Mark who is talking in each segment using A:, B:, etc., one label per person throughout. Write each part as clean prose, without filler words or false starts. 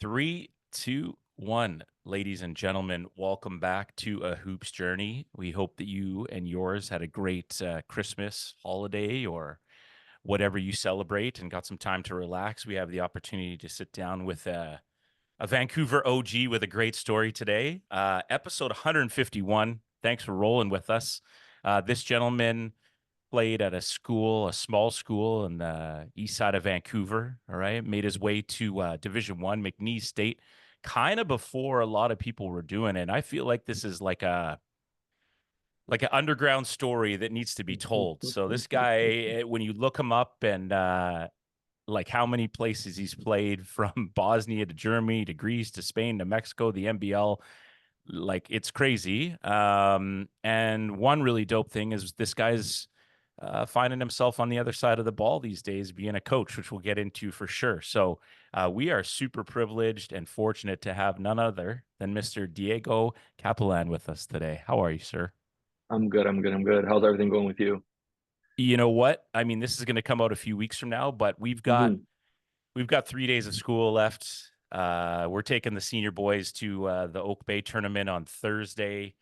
A: Three, two, one. Ladies and gentlemen, welcome back to A Hoops Journey. We hope that you and yours had a great Christmas holiday or whatever you celebrate and got some time to relax. We have the opportunity to sit down with a Vancouver OG with a great story today. Episode 151. Thanks for rolling with us. This gentleman played at a small school in the east side of Vancouver. All right, made his way to Division 1, McNeese State, kind of before a lot of people were doing it. And I feel like this is like an underground story that needs to be told. So this guy, when you look him up and like how many places he's played from Bosnia to Germany to Greece to Spain to Mexico, the NBL, like it's crazy. And one really dope thing is this guy's finding himself on the other side of the ball these days, being a coach, which we'll get into for sure. So we are super privileged and fortunate to have none other than Mr. Diego Kapelan with us today. How are you, sir?
B: I'm good. I'm good. I'm good. How's everything going with you?
A: You know what? I mean, this is going to come out a few weeks from now, but
B: Hmm.
A: we've got 3 days of school left. We're taking the senior boys to the Oak Bay tournament on Thursday.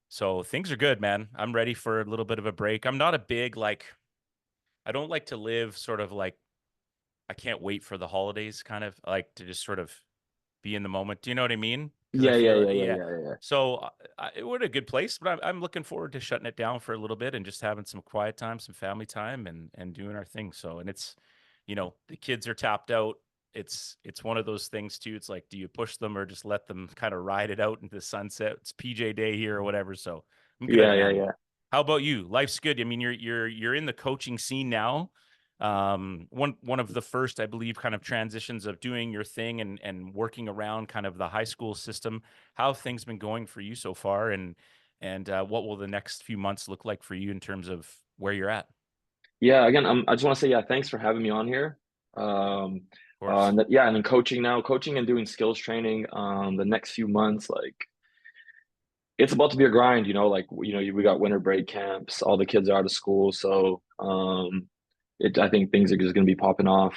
A: So things are good, man. I'm ready for a little bit of a break. I'm not a big I don't like to live sort of like I can't wait for the holidays kind of like to just sort of be in the moment. Do you know what I mean? Because I
B: Yeah, yeah,
A: feel
B: yeah, yeah,
A: yeah.
B: yeah, yeah.
A: So we're in a good place, but I'm looking forward to shutting it down for a little bit and just having some quiet time, some family time, and doing our thing. So and it's, the kids are tapped out. It's one of those things too. It's like, do you push them or just let them kind of ride it out into the sunset? It's PJ day here or whatever. So I'm good,
B: Yeah, yeah,
A: man.
B: yeah.
A: How about you? Life's good. I mean, you're in the coaching scene now. One of the first, I believe, kind of transitions of doing your thing and working around kind of the high school system. How have things been going for you so far, and what will the next few months look like for you in terms of where you're at? Of
B: Yeah, again, I just want to say, yeah, thanks for having me on here. Um,
A: course.
B: yeah, and then coaching and doing skills training. The next few months, like it's about to be a grind, we got winter break camps, all the kids are out of school, so I think things are just going to be popping off.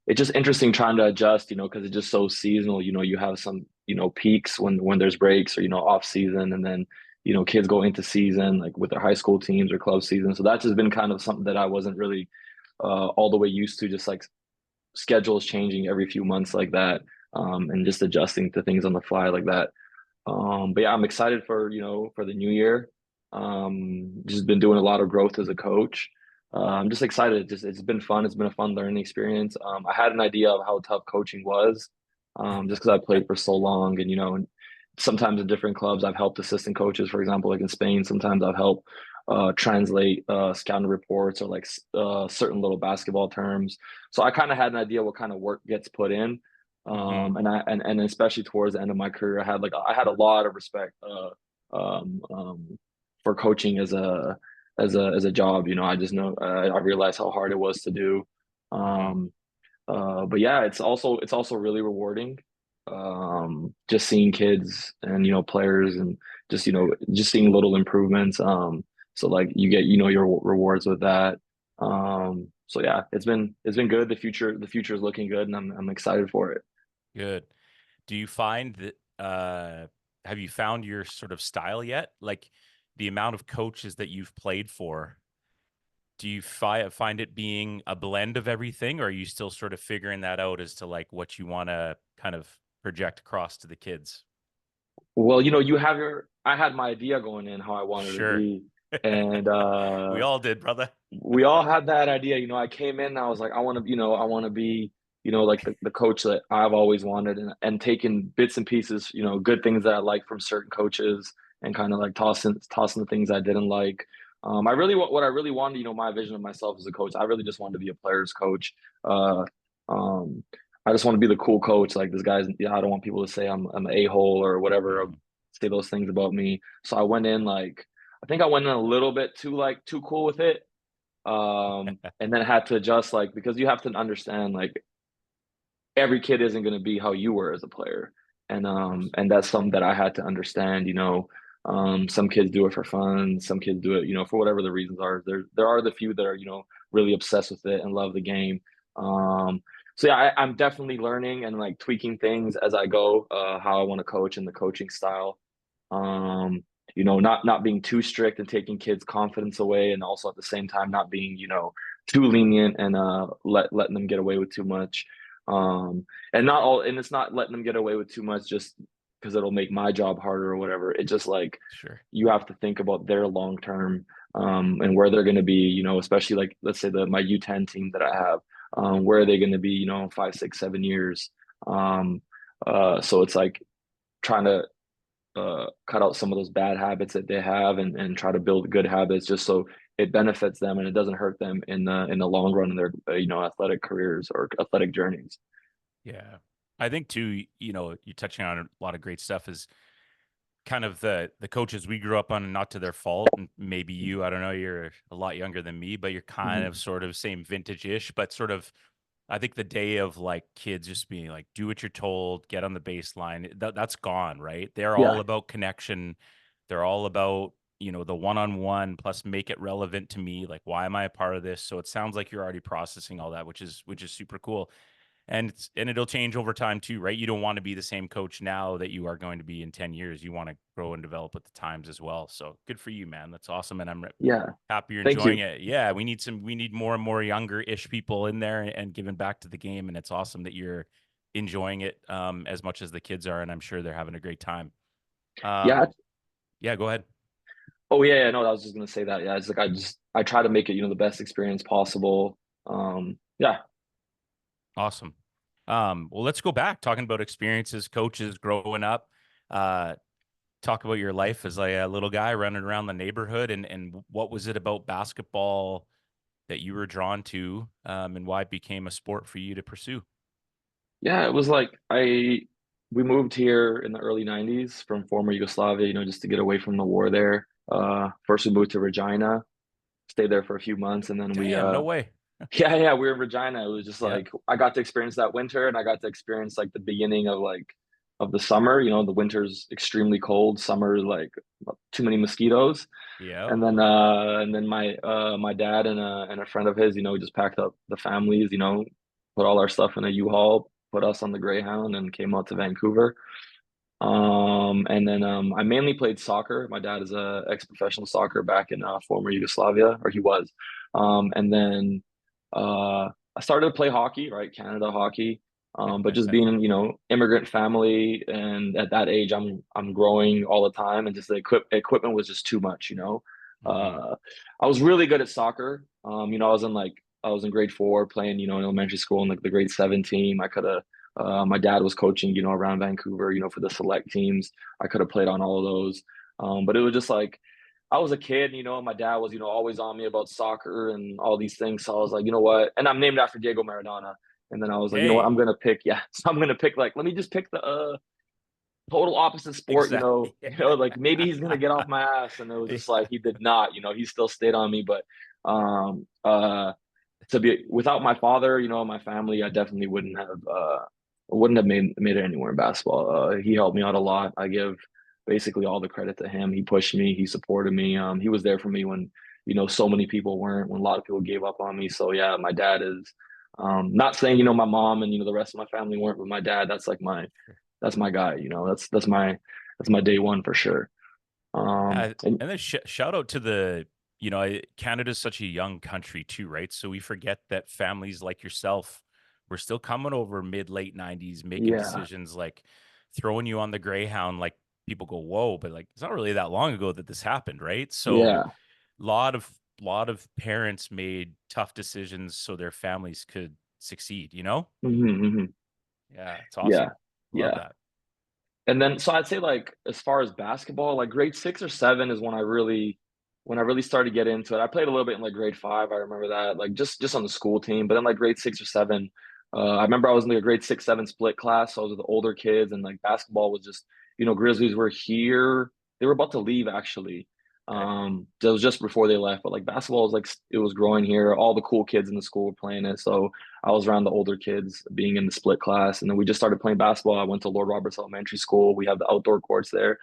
B: It's just interesting trying to adjust, because it's just so seasonal. You have some, peaks when there's breaks or off season, and then kids go into season like with their high school teams or club season. So that's just been kind of something that I wasn't really all the way used to, just like schedules changing every few months like that, and just adjusting to things on the fly like that. But yeah, I'm excited for the new year. Just been doing a lot of growth as a coach. I'm just excited. It's been fun. It's been a fun learning experience. I had an idea of how tough coaching was, just because I played for so long, and sometimes in different clubs I've helped assistant coaches. For example, like in Spain, sometimes I've helped translate scouting reports or like certain little basketball terms. So I kind of had an idea what kind of work gets put in.
A: Hmm.
B: And especially towards the end of my career, I had a lot of respect um, um, for coaching as a job. I just know I realized how hard it was to do.
A: Hmm.
B: Um, but yeah, it's also really rewarding. Just seeing kids and players and just seeing little improvements. So like you get your rewards with that. So yeah, it's been good. The future is looking good, and I'm excited for it.
A: Good. Do you find that have you found your sort of style yet? Like the amount of coaches that you've played for, do you find it being a blend of everything, or are you still sort of figuring that out as to like what you want to kind of project across to the kids?
B: Well, I had my idea going in how I wanted to
A: Sure.
B: be. And
A: We all did, brother.
B: we all had that idea. I came in and I was like, I want to be, like the coach that I've always wanted, and taking bits and pieces, good things that I like from certain coaches and kind of like tossing the things I didn't like. What I really wanted, my vision of myself as a coach, I really just wanted to be a player's coach. Uh, um, I just want to be the cool coach. Like this guy's, yeah, I don't want people to say I'm an a-hole or whatever, or
A: Mhm.
B: say those things about me. So I went in like, I think I went in a little bit too cool with it, and then had to adjust, like, because you have to understand, like, every kid isn't going to be how you were as a player, and
A: Of
B: um
A: course.
B: and that's something that I had to understand. Some kids do it for fun, some kids do it for whatever the reasons are. There are the few that are really obsessed with it and love the game. So yeah, I'm definitely learning and like tweaking things as I go, how I want to coach and the coaching style. Um, not being too strict and taking kids' confidence away, and also at the same time not being, too lenient and letting them get away with too much. And it's not letting them get away with too much just because it'll make my job harder or whatever. It just like
A: Sure.
B: you have to think about their long term, and where they're going to be, especially like let's say my U10 team that I have, where are they going to be, 5, 6, 7 years? Um, so it's like trying to cut out some of those bad habits that they have and try to build good habits just so it benefits them and it doesn't hurt them in the long run in their athletic careers or athletic journeys.
A: Yeah. I think too, you're touching on a lot of great stuff is kind of the coaches we grew up on, and not to their fault. And maybe you, I don't know, you're a lot younger than me, but you're kind
B: Mhm.
A: of sort of same vintage-ish, but sort of I think the day of like kids just being like, do what you're told, get on the baseline, that's gone, right? They're all
B: Yeah,
A: about connection. They're all about, the one-on-one plus make it relevant to me. Like, why am I a part of this? So it sounds like you're already processing all that, which is super cool. And it'll change over time too, right? You don't want to be the same coach now that you are going to be in 10 years. You want to grow and develop with the times as well. So good for you, man. That's awesome. And I'm
B: yeah.
A: happy you're
B: Thank
A: enjoying
B: you.
A: it. Yeah, we need more and more younger-ish people in there and giving back to the game. And it's awesome that you're enjoying it as much as the kids are, and I'm sure they're having a great time.
B: Yeah.
A: Yeah, go ahead.
B: Oh yeah, yeah. No, I was just gonna say that. Yeah, it's like I try to make it, the best experience possible. Yeah,
A: Awesome. Well, let's go back talking about experiences, coaches growing up. Uh, talk about your life as like a little guy running around the neighborhood, and what was it about basketball that you were drawn to, and why it became a sport for you to pursue?
B: yeah. It was like we moved here in the early '90s from former Yugoslavia, just to get away from the war there. First we moved to Regina, stayed there for a few months, and then we
A: Damn, no way.
B: yeah, yeah, we were in Regina. It was just
A: Yeah.
B: like I got to experience that winter and I got to experience like the beginning of of the summer. The winter's extremely cold, summer is like too many mosquitoes.
A: Yeah.
B: And then my dad and a friend of his, just packed up the families, put all our stuff in a U-Haul, put us on the Greyhound and came out to Vancouver. And then I mainly played soccer. My dad is a ex-professional soccer back in former Yugoslavia, or he was. And then I started to play hockey, right? Canada hockey. But just being, immigrant family, and at that age, I'm growing all the time, and just the equipment was just too much.
A: Hmm.
B: Uh, I was really good at soccer. I was in grade 4 playing, in elementary school in like the grade 7 team. I could have My dad was coaching, around Vancouver, for the select teams. I could have played on all of those. But it was just like I was a kid, and my dad was, always on me about soccer and all these things. So I was like, you know what? And I'm named after Diego Maradona. And then I was like, you know what? I'm
A: Hey,
B: gonna pick, yeah. So I'm gonna pick let me just pick the total opposite sport,
A: exactly.
B: like maybe he's gonna get off my ass. And it was just like
A: Yeah.
B: he did not, he still stayed on me. But um to be without my father, my family, I definitely wouldn't have made it anywhere in basketball. He helped me out a lot. I give basically all the credit to him. He pushed me, he supported me. He was there for me when, so many people weren't, when a lot of people gave up on me. So yeah, my dad is not saying, my mom and the rest of my family weren't, but my dad, that's my guy, that's my day one for sure.
A: Yeah,
B: And
A: and then shout out to Canada's such a young country too, right? So we forget that families like yourself were still coming over mid late 90s, making
B: yeah,
A: decisions like throwing you on the Greyhound. Like people go, whoa, but like it's not really that long ago that this happened, right? So
B: yeah.
A: lot of parents made tough decisions so their families could succeed, you know?
B: Hmm.
A: Yeah, it's
B: Yeah,
A: awesome. Love
B: yeah.
A: that.
B: And then, so I'd say like as far as basketball, like grade 6 or 7 is when I really started to get into it. I played a little bit in like grade 5. I remember that, like just on the school team. But then like grade 6 or 7, I remember I was in like a grade 6, 7 split class. So I was with the older kids, and like basketball was just, Grizzlies were here. They were about to leave actually.
A: Okay.
B: It was just before they left. But like basketball was like it was growing here. All the cool kids in the school were playing it. So I was around the older kids being in the split class. And then we just started playing basketball. I went to Lord Roberts Elementary School. We have the outdoor courts there.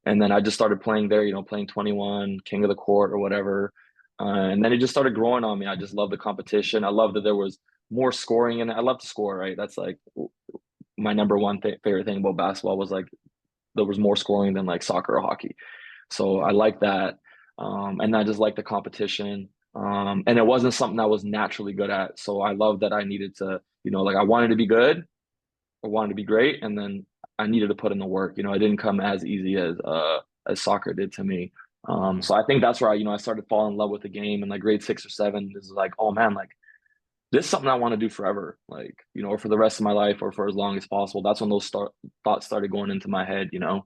B: And then I just started playing there, playing 21, king of the court or whatever. And then it just started growing on me. I just loved the competition. I loved that there was more scoring, and I love to score, right? That's like my number one favorite thing about basketball was like there was more scoring than like soccer or hockey. So I like that. And I just like the competition. And it wasn't something I was naturally good at. So I love that I needed to, like I wanted to be good, I wanted to be great, and then I needed to put in the work. It didn't come as easy as soccer did to me.
A: Mhm.
B: So I think that's where I started falling in love with the game in like grade 6 or 7. This is like, oh man, like this is something I want to do forever, like, or for the rest of my life or for as long as possible. That's when those thoughts started going into my head.
A: Mhm.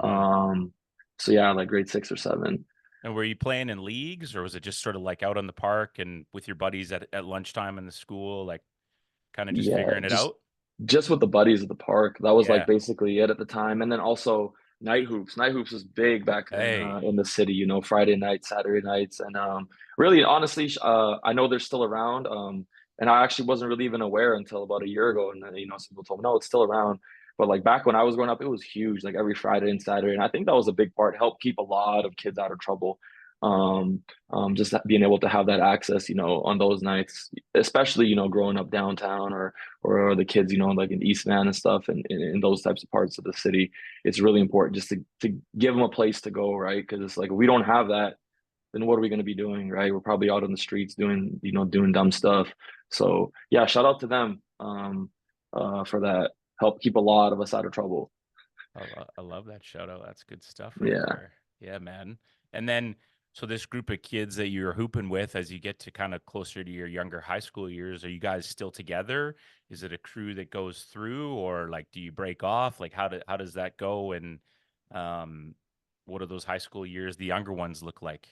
B: Um, so yeah, like grade 6 or 7.
A: And were you playing in leagues, or was it just sort of like out on the park and with your buddies at lunchtime in the school, like kind of just
B: Yeah,
A: figuring it out?
B: just with the buddies at the park. That was like
A: Yeah.
B: basically it at the time. And then also night hoops. Night hoops was big back then
A: Hey.
B: in the city, Friday nights, Saturday nights. And really, honestly, I know they're still around. And I actually wasn't really even aware until about a year ago. And then, some people told me, no, it's still around. But like back when I was growing up, it was huge, like every Friday and Saturday. And I think that was a big part, helped keep a lot of kids out of trouble. Um, just being able to have that access, on those nights, especially, growing up downtown or the kids, like in East Van and stuff, and in those types of parts of the city, it's really important just to give them a place to go, right? Because it's like if we don't have that, then what are we going to be doing, right? We're probably out on the streets doing dumb stuff. So yeah, shout out to them for that. Help keep a lot of us out of trouble.
A: I love that shout out. That's good stuff right
B: Yeah.
A: there. Yeah, man. And then, so this group of kids that you're hooping with as you get to kind of closer to your younger high school years, are you guys still together? Is it a crew that goes through, or like do you break off? Like how does that go? And um, what are those high school years, the younger ones look like?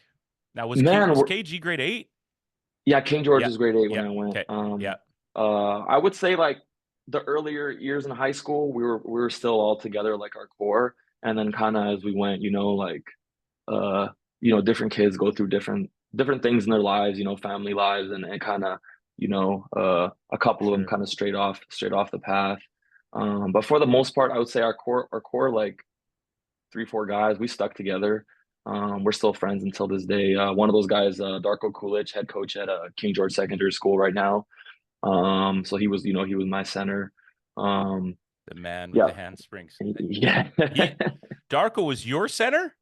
A: Now
B: Man,
A: was KG grade 8?
B: yeah, King George
A: Yeah.
B: was grade 8 when
A: Yeah.
B: I went.
A: Okay. Yeah.
B: I would say like the earlier years in high school, we were still all together, like our core, and then kind of as we went, like uh, different kids go through different things in their lives, family lives, and kind of, a couple of them
A: Sure.
B: kind of straight off the path. But for the most part, I would say our core like 3, 4 guys, we stuck together. We're still friends until this day. One of those guys, Darko Kulich, head coach at King George Secondary School right now. So he was my center. Um,
A: The man with
B: yeah,
A: the handsprings.
B: yeah,
A: He Darko was your center?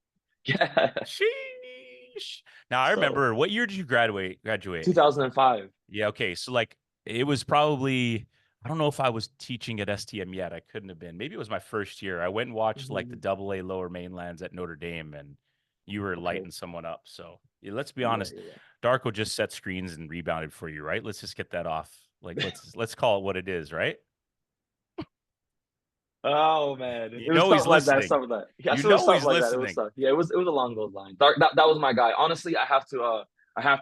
B: yeah.
A: Sheesh. Now I
B: So
A: remember, what year did you graduate?
B: 2005.
A: Yeah, okay. So like it was probably, I don't know if I was teaching at STM yet. I couldn't have been. Maybe it was my first year. I went and watched like the
B: Mhm.
A: AA lower mainlands at Notre Dame, and you were
B: Okay.
A: lighting someone up. So yeah, let's be
B: Yeah,
A: honest.
B: yeah,
A: Darko just set screens and rebounded for you, right? Let's just get that off. Like let's call it what it is, right?
B: oh man,
A: You
B: it was
A: know he's
B: something like that.
A: listening.
B: Something like that.
A: You
B: Yes, it was
A: know
B: something
A: he's
B: like that. It was
A: listening.
B: something. Yeah, it was along those lines. That was my guy. Honestly, I have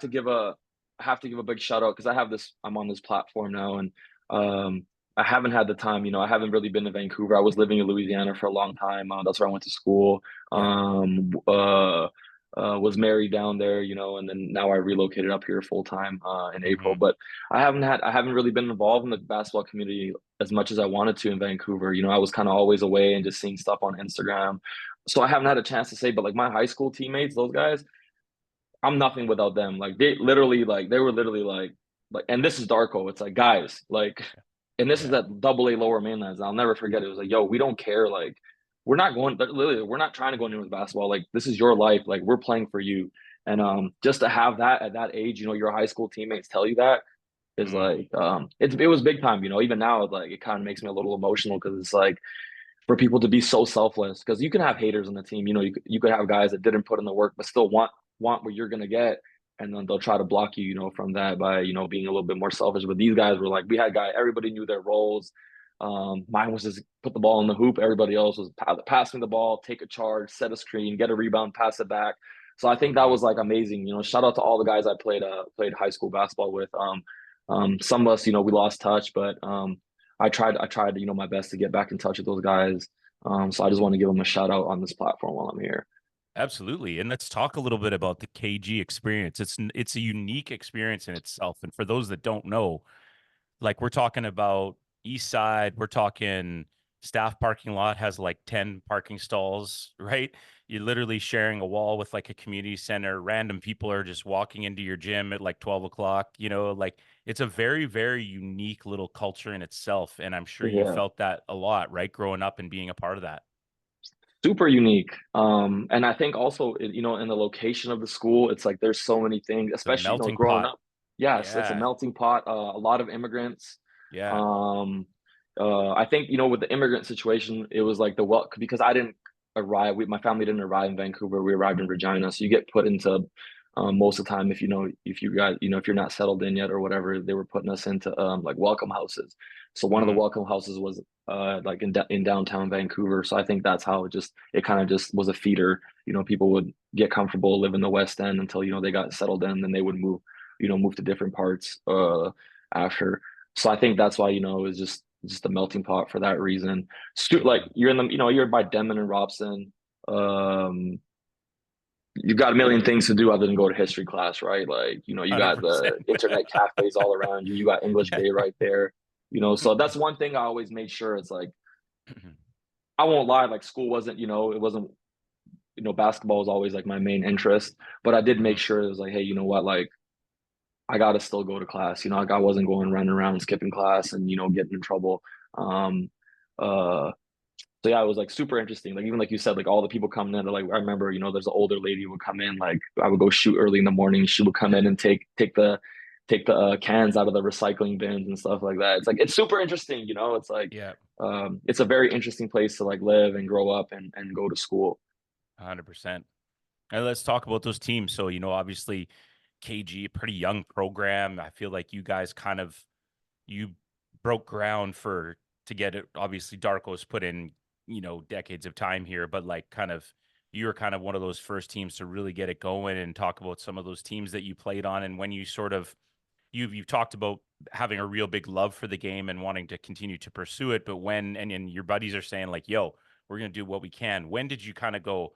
B: to give a big shout out because I'm on this platform now, and um I haven't had the time. I haven't really been to Vancouver. I was living in Louisiana for a long time. That's where I went to school.
A: Yeah.
B: Was married down there, and then now I relocated up here full time in April.
A: Hmm.
B: But I haven't really been involved in the basketball community as much as I wanted to in Vancouver. I was kind of always away and just seeing stuff on Instagram. So I haven't had a chance to say, but like my high school teammates, those guys, I'm nothing without them. Like they were literally like, and this is Darko. It's like, guys, like, and this is
A: Yeah.
B: at AA lower mainlands. I'll never forget it. It was like, yo, we don't care. Like, we're not trying to go into with basketball. Like, this is your life. Like, we're playing for you. And just to have that at that age, your high school teammates tell you that is
A: Mm.
B: like it was big time. Even now, like it kind of makes me a little emotional because it's like for people to be so selfless because you can have haters on the team. You could have guys that didn't put in the work but still want what you're gonna get, and then they'll try to block you, from that by being a little bit more selfish. But these guys were like, we had everybody knew their roles. Mine was just put the ball in the hoop. Everybody else was pass me the ball, take a charge, set a screen, get a rebound, pass it back. So I think that
A: Hmm.
B: was like amazing. Shout out to all the guys I played high school basketball with. Some of us, we lost touch, but I tried, my best to get back in touch with those guys. So I just want to give them a shout out on this platform while I'm here.
A: Absolutely. And let's talk a little bit about the KG experience. It's a unique experience in itself. And for those that don't know, like we're talking about East Side, we're talking staff parking lot has like 10 parking stalls, right? you're literally sharing a wall with like a community center. Random people are just walking into your gym at like 12 o'clock, like it's a very, very unique little culture in itself. And I'm sure you
B: Yeah.
A: felt that a lot, right? Growing up and being a part of that.
B: Super unique. And I think also, in the location of the school, it's like there's so many things,
A: It's a
B: especially,
A: melting
B: growing
A: pot.
B: up. Yes, it's a
A: Yeah.
B: melting pot. A lot of immigrants.
A: Yeah.
B: Um, I think, with the immigrant situation, it was like because I didn't arrive, my family didn't arrive in Vancouver. We arrived in Regina. So you get put into, most of the time, if you guys, if you're not settled in yet or whatever, they were putting us into, like welcome houses. So one of the
A: Hmm.
B: welcome houses was like in downtown Vancouver. So I think that's how it kind of just was a feeder. People would get comfortable, live in the West End until, they got settled in, then they would move to different parts after. So I think that's why, it was just a melting pot for that reason. Like
A: Hmm.
B: you're in the, you're by Denman and Robson. Um, you've got a million things to do other than go to history class, right? Like, you got the
A: 100%.
B: internet cafes all around you. You got English
A: Yeah.
B: Bay right there. So that's one thing I always made sure. It's like, I won't lie, like school wasn't, it wasn't, basketball was always like my main interest, but I did make
A: Hmm.
B: sure it was like, hey, you know what, like I gotta still go to class. Like I wasn't going running around skipping class and, getting in trouble. Um, uh, so yeah, it was like super interesting. Like even like you said, like all the people coming in, like I remember, there's an older lady who would come in, like I would go shoot early in the morning. She would come in and take the cans out of the recycling bins and stuff like that. It's like it's super interesting, It's like
A: Yeah.
B: it's a very interesting place to like live and grow up and go to school.
A: 100%. And let's talk about those teams. So, obviously KG, pretty young program. I feel like you guys you broke ground to get it. Obviously, Darko's put in, decades of time here, but like you were kind of one of those first teams to really get it going and talk about some of those teams that you played on and when you you've talked about having a real big love for the game and wanting to continue to pursue it, but and your buddies are saying like, yo, we're gonna do what we can. When did you kind of go,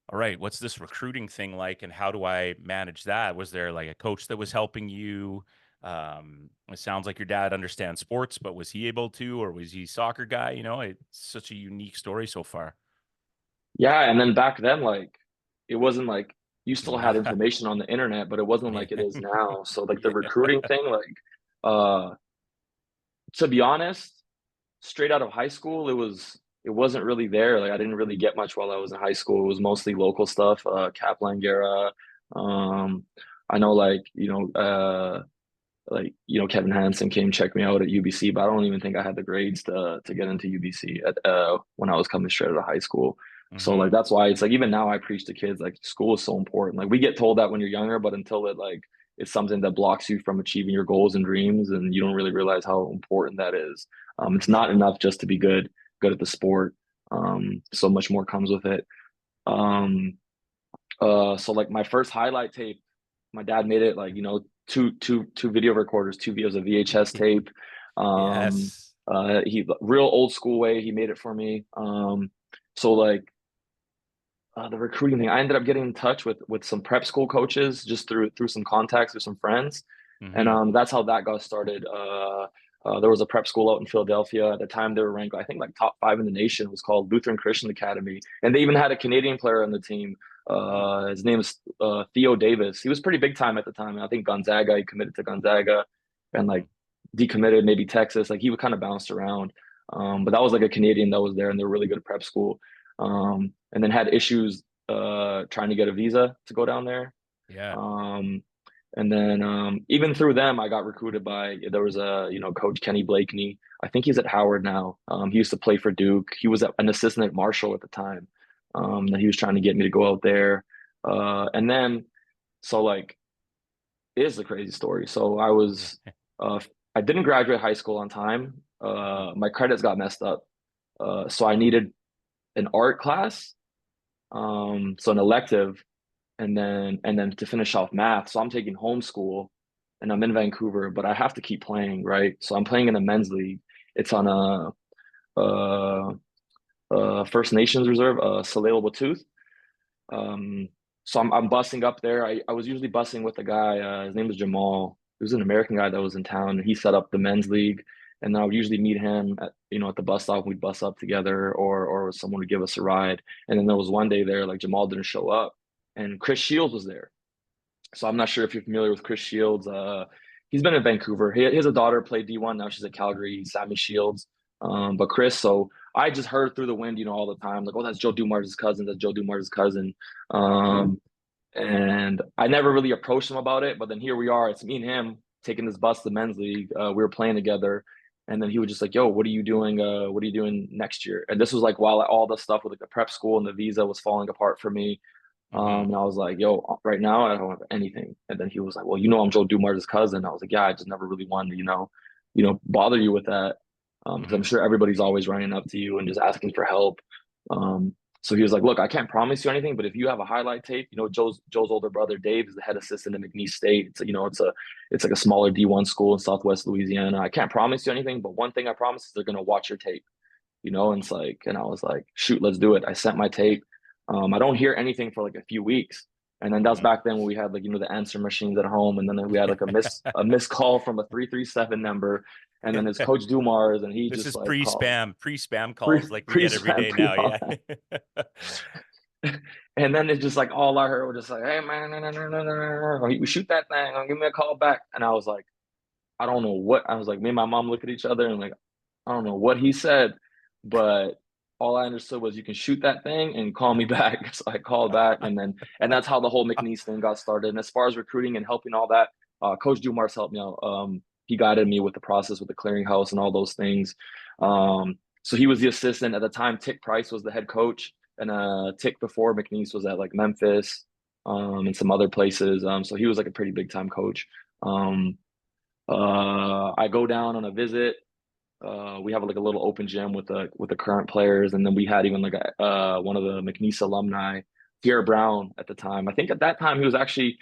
A: all right, what's this recruiting thing like and how do I manage that? Was there like a coach that was helping you? It sounds like your dad understands sports, but was he able to, or was he a soccer guy? It's such a unique story so far.
B: Yeah, and then back then, like it wasn't like you still
A: No.
B: had information on the internet, but it wasn't
A: Yeah.
B: like it is now. So like the
A: Yeah.
B: recruiting thing, like uh to be honest, straight out of high school, it wasn't really there. Like I didn't really get much while I was in high school. It was mostly local stuff, Kapelan. Um, I know Kevin Hansen came check me out at UBC, but I don't even think I had the grades to get into UBC when I was coming straight out of high school. So like
A: Hmm.
B: that's why it's like even now I preach to kids like school is so important. Like we get told that when you're younger, but until it's something that blocks you from achieving your goals and dreams, and you don't really realize how important that is.
A: For
B: It's not
A: sure.
B: enough just to be good at the sport. So much more comes with it. Um, so like my first highlight tape, my dad made it like, two video recorders, two videos of VHS tape.
A: Yes.
B: He real old school way, he made it for me. So like the recruiting thing, I ended up getting in touch with some prep school coaches just through some contacts with some friends, and
A: Hmm.
B: that's how that got started. There was a prep school out in Philadelphia at the time. They were ranked, I think, like top five in the nation. It was called Lutheran Christian Academy, and they even had a Canadian player on the team. His name is Theo Davis. He was pretty big time at the time. I think Gonzaga. He committed to Gonzaga, and like decommitted maybe Texas. Like he would kind of bounced around. But that was like a Canadian that was there, and they're really good at prep school. And then had issues trying to get a visa to go down there.
A: Yeah.
B: Um, and then even through them, I got recruited by there was a Coach Kenny Blakeney. I think he's at Howard now. He used to play for Duke. He was an assistant at Marshall at the time. That he was trying to get me to go out there. And then so like it is a crazy story. So
A: Yeah.
B: uh, I didn't graduate high school on time.
A: Mhm.
B: My credits got messed up. So I needed an art class, so an elective, and then to finish off math. So I'm taking homeschool, and I'm in Vancouver, but I have to keep playing, right? So I'm playing in a men's league. It's on a, First Nations reserve, Salale Tooth. So I'm busing up there. I was usually busing with a guy. His name was Jamal. He was an American guy that was in town. He set up the men's league, and then I would usually meet him at, at the bus stop. We'd bus up together, or someone would give us a ride. And then there was one day there, like Jamal didn't show up, and Chris Shields was there. So I'm not sure if you're familiar with Chris Shields. He's been in Vancouver. He has a daughter, played D1. Now she's at Calgary, Sammy Shields. But Chris, so I just heard through the wind, all the time, like, oh, that's Joe Dumars' cousin. That's Joe Dumars' cousin. And I never really approached him about it. But then here we are. It's me and him taking this bus to the men's league. We were playing together. And then he was just like, yo, what are you doing? What are you doing next year? And this was like while all the stuff with like the prep school and the visa was falling apart for me.
A: Mm-hmm.
B: And I was like, yo, right now I don't have anything. And then he was like, well, I'm Joe Dumars' cousin. I was like, yeah, I just never really wanted to, bother you with that. Because I'm
A: Mm-hmm.
B: sure everybody's always running up to you and just asking for help. So he was like, look, I can't promise you anything, but if you have a highlight tape, Joe's older brother Dave is the head assistant at McNeese State. It's like a smaller D1 school in Southwest Louisiana. I can't promise you anything, but one thing I promise is they're gonna watch your tape, and it's like, and I was like, shoot, let's do it. I sent my tape. I don't hear anything for like a few weeks. And then that's
A: Mm-hmm.
B: back then when we had like, the answer machines at home. And then we had like a missed call from a 337 number. And then it's Coach Dumars, and he
A: This
B: just
A: is
B: like called
A: pre-spam
B: pre
A: calls like we
B: pre
A: get every
B: spam
A: day now. Yeah.
B: pre. And then it's just like all I heard was just like, hey man, no, no, no, no, no, no. We shoot that thing, give me a call back. And I was like, I don't know what. I was like, me and my mom look at each other and like, I don't know what he said, but all I understood was you can shoot that thing and call me back. So I called back, and that's how the whole McNeese thing got started. And as far as recruiting and helping all that, Coach Dumars helped me out. He guided me with the process with the clearinghouse and all those things. So he was the assistant at the time. Tick Price was the head coach, and Tick before McNeese was at like Memphis, and some other places. So he was like a pretty big time coach. I go down on a visit. We have like a little open gym with the current players, and then we had even like one of the McNeese alumni, Pierre Brown at the time. I think at that time he was actually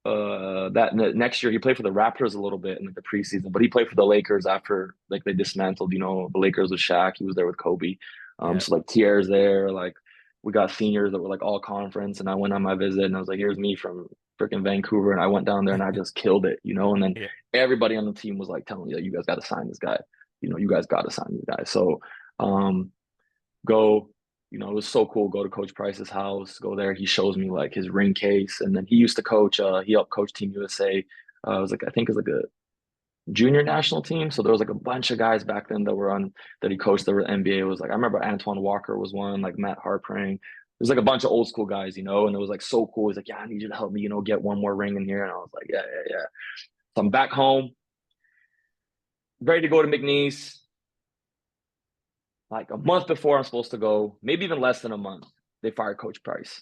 B: that next year he played for the Raptors a little bit in like the preseason, but he played for the Lakers after like they dismantled, the Lakers with Shaq. He was there with Kobe.
A: Yeah.
B: So like Tier's there, like we got seniors that were like all conference, and I went on my visit and I was like, here's me from freaking Vancouver, and I went down there and I just killed it, and then
A: Yeah.
B: everybody on the team was like telling me that you guys got to sign this guy, you guys got to sign this guy. So um go, it was so cool. Go to Coach Price's house, go there. He shows me like his ring case. And then he used to coach, he helped coach Team USA. It was like, I think it was like a junior national team. So there was like a bunch of guys back then that he coached that were NBA. It was like, I remember Antoine Walker was one, like Matt Harpring. There's like a bunch of old school guys, and it was like so cool. He's like, yeah, I need you to help me, get one more ring in here. And I was like, yeah, yeah, yeah. So I'm back home, ready to go to McNeese. Like a month before I'm supposed to go, maybe even less than a month, they fired Coach Price.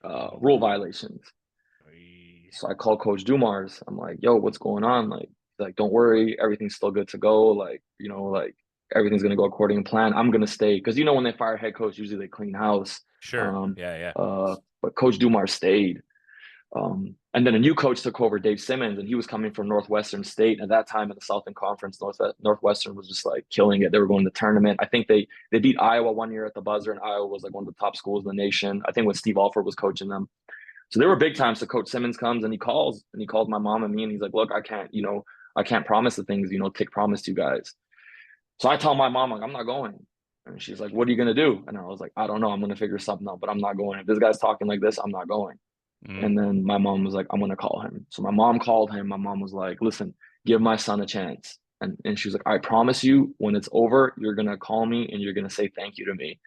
B: Rule violations.
A: Oy.
B: So I called Coach Dumars. I'm like, yo, what's going on? Like, don't worry, everything's still good to go. Like, like everything's gonna go according to plan. I'm gonna stay because when they fire head coach, usually they clean house.
A: Sure.
B: Um,
A: Yeah. Yeah.
B: but Coach Dumars stayed. And then a new coach took over, Dave Simmons, and he was coming from Northwestern State. At that time in the Southern Conference, Northwestern was just like killing it. They were going to the tournament. I think they beat Iowa one year at the buzzer, and Iowa was like one of the top schools in the nation. I think when Steve Alford was coaching them. So they were big time. So Coach Simmons comes and he calls my mom and me, and he's like, look, I can't promise the things, Tick promised you guys. So I tell my mom, like, I'm not going. And she's like, what are you gonna do? And I was like, I don't know. I'm gonna figure something out, but I'm not going. If this guy's talking like this, I'm not going.
A: Mm.
B: And then my mom was like, I'm gonna call him. So my mom called him. My mom was like, listen, give my son a chance. And she was like, I promise you, when it's over, you're gonna call me and you're gonna say thank you to me.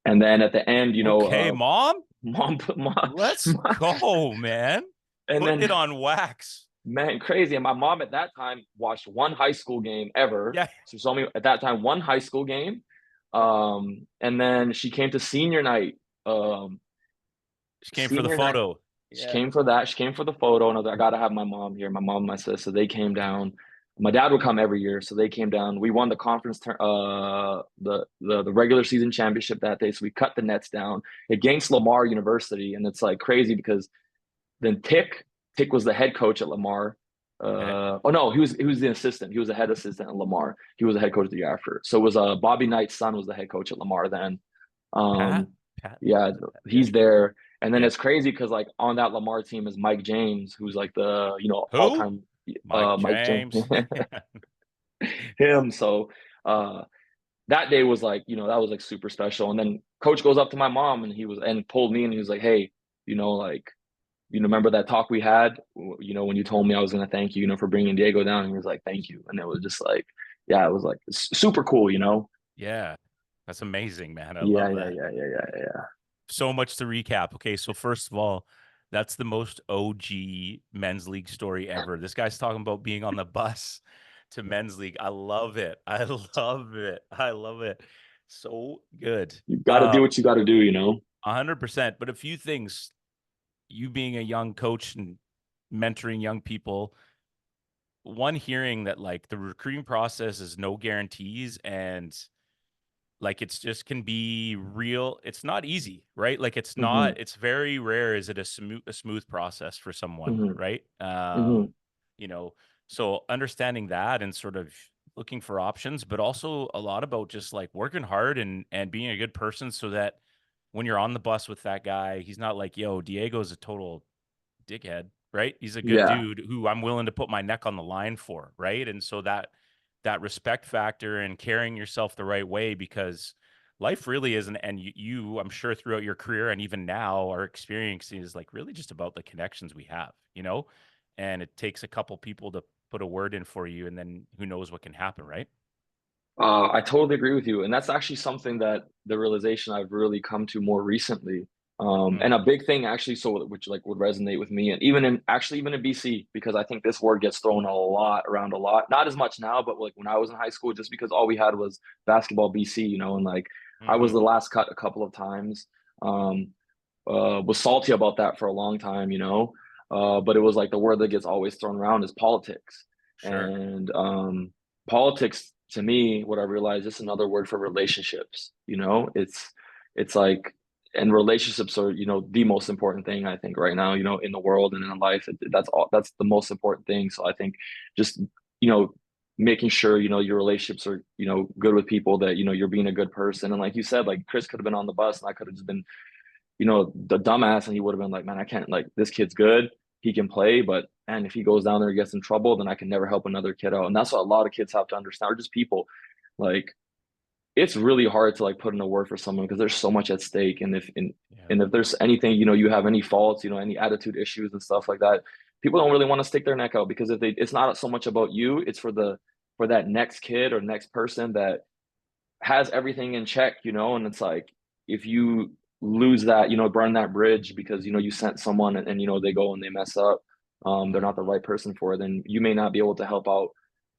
B: And then at the end,
A: Okay, mom.
B: mom put
A: Let's go, man.
B: and
A: Putting
B: then
A: it on wax.
B: man, crazy. And my mom at that time watched one high school game ever.
A: Yeah.
B: She saw me at that time one high school game. And then she came to senior night. Um,
A: She came for the
B: senior night.
A: photo.
B: She
A: Yeah.
B: came for that. She came for the photo, and I was like, I gotta have my mom here. My mom and my sister. They came down. My dad would come every year, so they came down. We won the conference, the regular season championship that day. So we cut the nets down against Lamar University, and it's like crazy because then Tick was the head coach at Lamar.
A: Okay.
B: Oh no, he was the assistant. He was the head assistant at Lamar. He was the head coach the year after. So it was Bobby Knight's son was the head coach at Lamar then.
A: Pat.
B: Um,
A: Pat.
B: yeah,
A: Yeah.
B: he's there. And then
A: Yeah.
B: it's crazy because like on that Lamar team is Mike James, who's like the all
A: Who?
B: time
A: Mike
B: Mike James.
A: James.
B: him. So that day was like, that was like super special. And then coach goes up to my mom and and pulled me and he was like, hey, like, remember that talk we had, when you told me I was going to thank you, for bringing Diego down. And he was like, thank you. And it was just like, yeah, it was like super cool.
A: Yeah. That's amazing, man. I
B: Yeah,
A: love
B: yeah,
A: that.
B: yeah, yeah, yeah, yeah.
A: So much to recap. Okay, so first of all, that's the most OG men's league story ever. This guy's talking about being on the bus to men's league. I love it. I love it. I love it. So good.
B: You got to do what you got to do.
A: 100%. But a few things, you being a young coach and mentoring young people, one, hearing that like the recruiting process is no guarantees, and like it's just can be real. It's not easy, right? Like it's
B: Hmm.
A: not, it's very rare is it a smooth process for someone,
B: Hmm.
A: right?
B: Hmm.
A: You know, so understanding that and sort of looking for options, but also a lot about just like working hard and being a good person, so that when you're on the bus with that guy, he's not like, yo, Diego's a total dickhead, right? He's a good
B: Yeah.
A: dude who I'm willing to put my neck on the line for, right? And so that respect factor and carrying yourself the right way, because life really isn't, and you I'm sure throughout your career and even now our experience is like really just about the connections we have, and it takes a couple people to put a word in for you, and then who knows what can happen, right?
B: I totally agree with you. And that's actually something that the realization I've really come to more recently.
A: Mm,
B: And a big thing actually, so which like would resonate with me, and even in BC, because I think this word gets thrown a lot around a lot. Not as much now, but like when I was in high school, just because all we had was basketball BC, and like I was
A: mm-hmm,
B: the last cut a couple of times. Um, was salty about that for a long time. But it was like the word that gets always thrown around is politics.
A: sure.
B: And politics to me, what I realized, is another word for relationships. It's like, and relationships are, the most important thing I think right now, in the world and in life. That's the most important thing. So I think just, you know, making sure, your relationships are, good with people, that, you're being a good person. And like you said, like Chris could have been on the bus and I could have just been, the dumbass, and he would have been like, man, I can't, like, this kid's good. He can play, but and if he goes down there and gets in trouble, then I can never help another kid out. And that's what a lot of kids have to understand, or just people. Like, it's really hard to like put in a word for someone because there's so much at stake.
A: Yeah.
B: And if there's anything, you have any faults, any attitude issues and stuff like that, people don't really want to stick their neck out, because if it's not so much about you, it's for that next kid or next person that has everything in check, and it's like, if you lose that, burn that bridge because, you sent someone and they go and they mess up, they're
A: Mm.
B: not the right person for it, then you may not be able to help out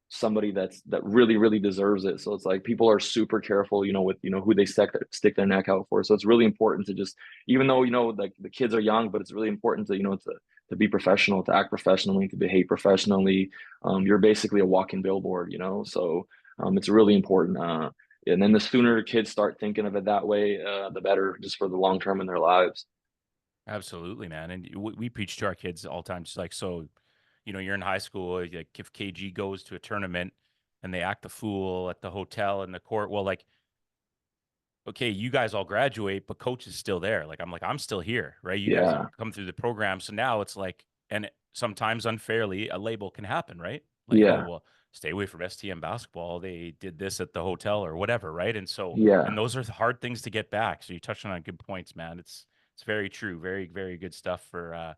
B: somebody that really, really deserves it. So it's like people are super careful, with, who they stick their neck out for. So it's really important to just, even though, like the kids are young, but it's really important to, to be professional, to act professionally, to behave professionally. You're basically a walking billboard, so it's really important. And then the sooner kids start thinking of it that way, the better, just for the long term in their lives.
A: Absolutely, man. And we preach to our kids all the time. Just like, so, you're in high school, like if KG goes to a tournament and they act the fool at the hotel in the court, well, like, okay, you guys all graduate, but coach is still there. Like, I'm still here, right? You guys have
B: Yeah,
A: come through the program. So now it's like, and sometimes unfairly, a label can happen, right? Like, oh,
B: yeah,
A: well, stay away from STM basketball. They did this at the hotel or whatever, right? And so, and
B: yeah.
A: those are the hard things to get back. So you touched on good points, man. It's very true. Very, very good stuff for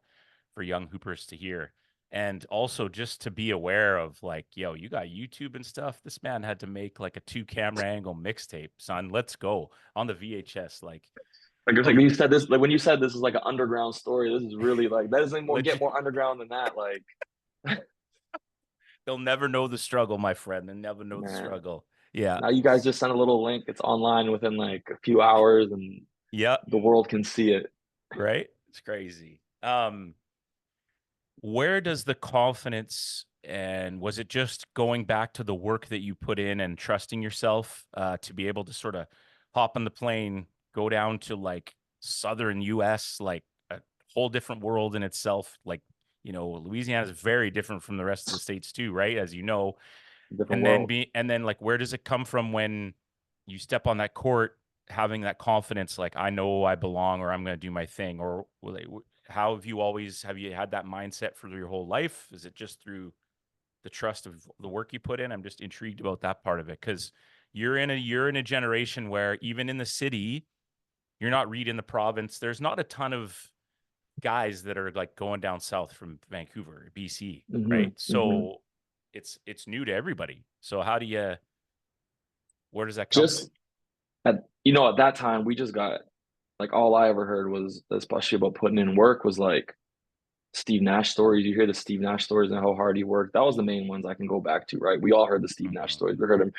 A: young hoopers to hear. And also just to be aware of like, yo, you got YouTube and stuff. This man had to make like a 2 camera angle mixtape, son. Let's go on the VHS. Like,
B: Like you said this, like when you said this is like an underground story, this is really like, that doesn't more get
A: legit,
B: more underground than that. Like,
A: they'll never know the struggle, my friend. They never know the
B: man,
A: struggle. Yeah.
B: now you guys just send a little link. It's online within like a few hours, and
A: Yeah.
B: the world can see it.
A: Right. It's crazy. Where does the confidence, and was it just going back to the work that you put in and trusting yourself to be able to sort of hop on the plane, go down to like southern US, like a whole different world in itself? Like, Louisiana is very different from the rest of the states too, right? As you know,
B: Different
A: and
B: world.
A: then like, where does it come from when you step on that court, having that confidence, like, I know I belong, or I'm going to do my thing? Or how have you had that mindset for your whole life? Is it just through the trust of the work you put in. I'm just intrigued about that part of it because you're in a generation where even in the city, you're not reading the province. There's not a ton of guys that are like going down south from Vancouver, BC,
B: Hmm.
A: right?
B: Hmm.
A: So it's new to everybody. So where does that come from?
B: Just at that time, we just got like all I ever heard was, especially about putting in work, was like Steve Nash stories. You hear the Steve Nash stories and how hard he worked. That was the main ones I can go back to, right? We all heard the Steve Nash
A: Mm-hmm.
B: stories. We heard him,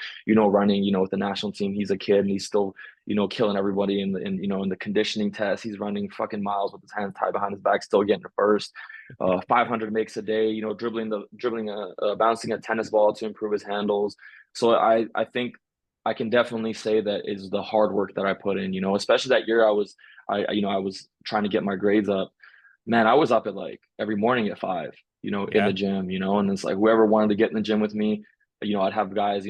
B: running, with the national team. He's a kid and he's still, killing everybody in the conditioning test. He's running fucking miles with his hands tied behind his back, still getting the first. 500 makes a day, bouncing a tennis ball to improve his handles. So I think I can definitely say that is the hard work that I put in, especially that year I was trying to get my grades up. Man, I was up at like every morning at 5, in the
A: Yeah.
B: gym, and it's like whoever wanted to get in the gym with me, I'd have guys,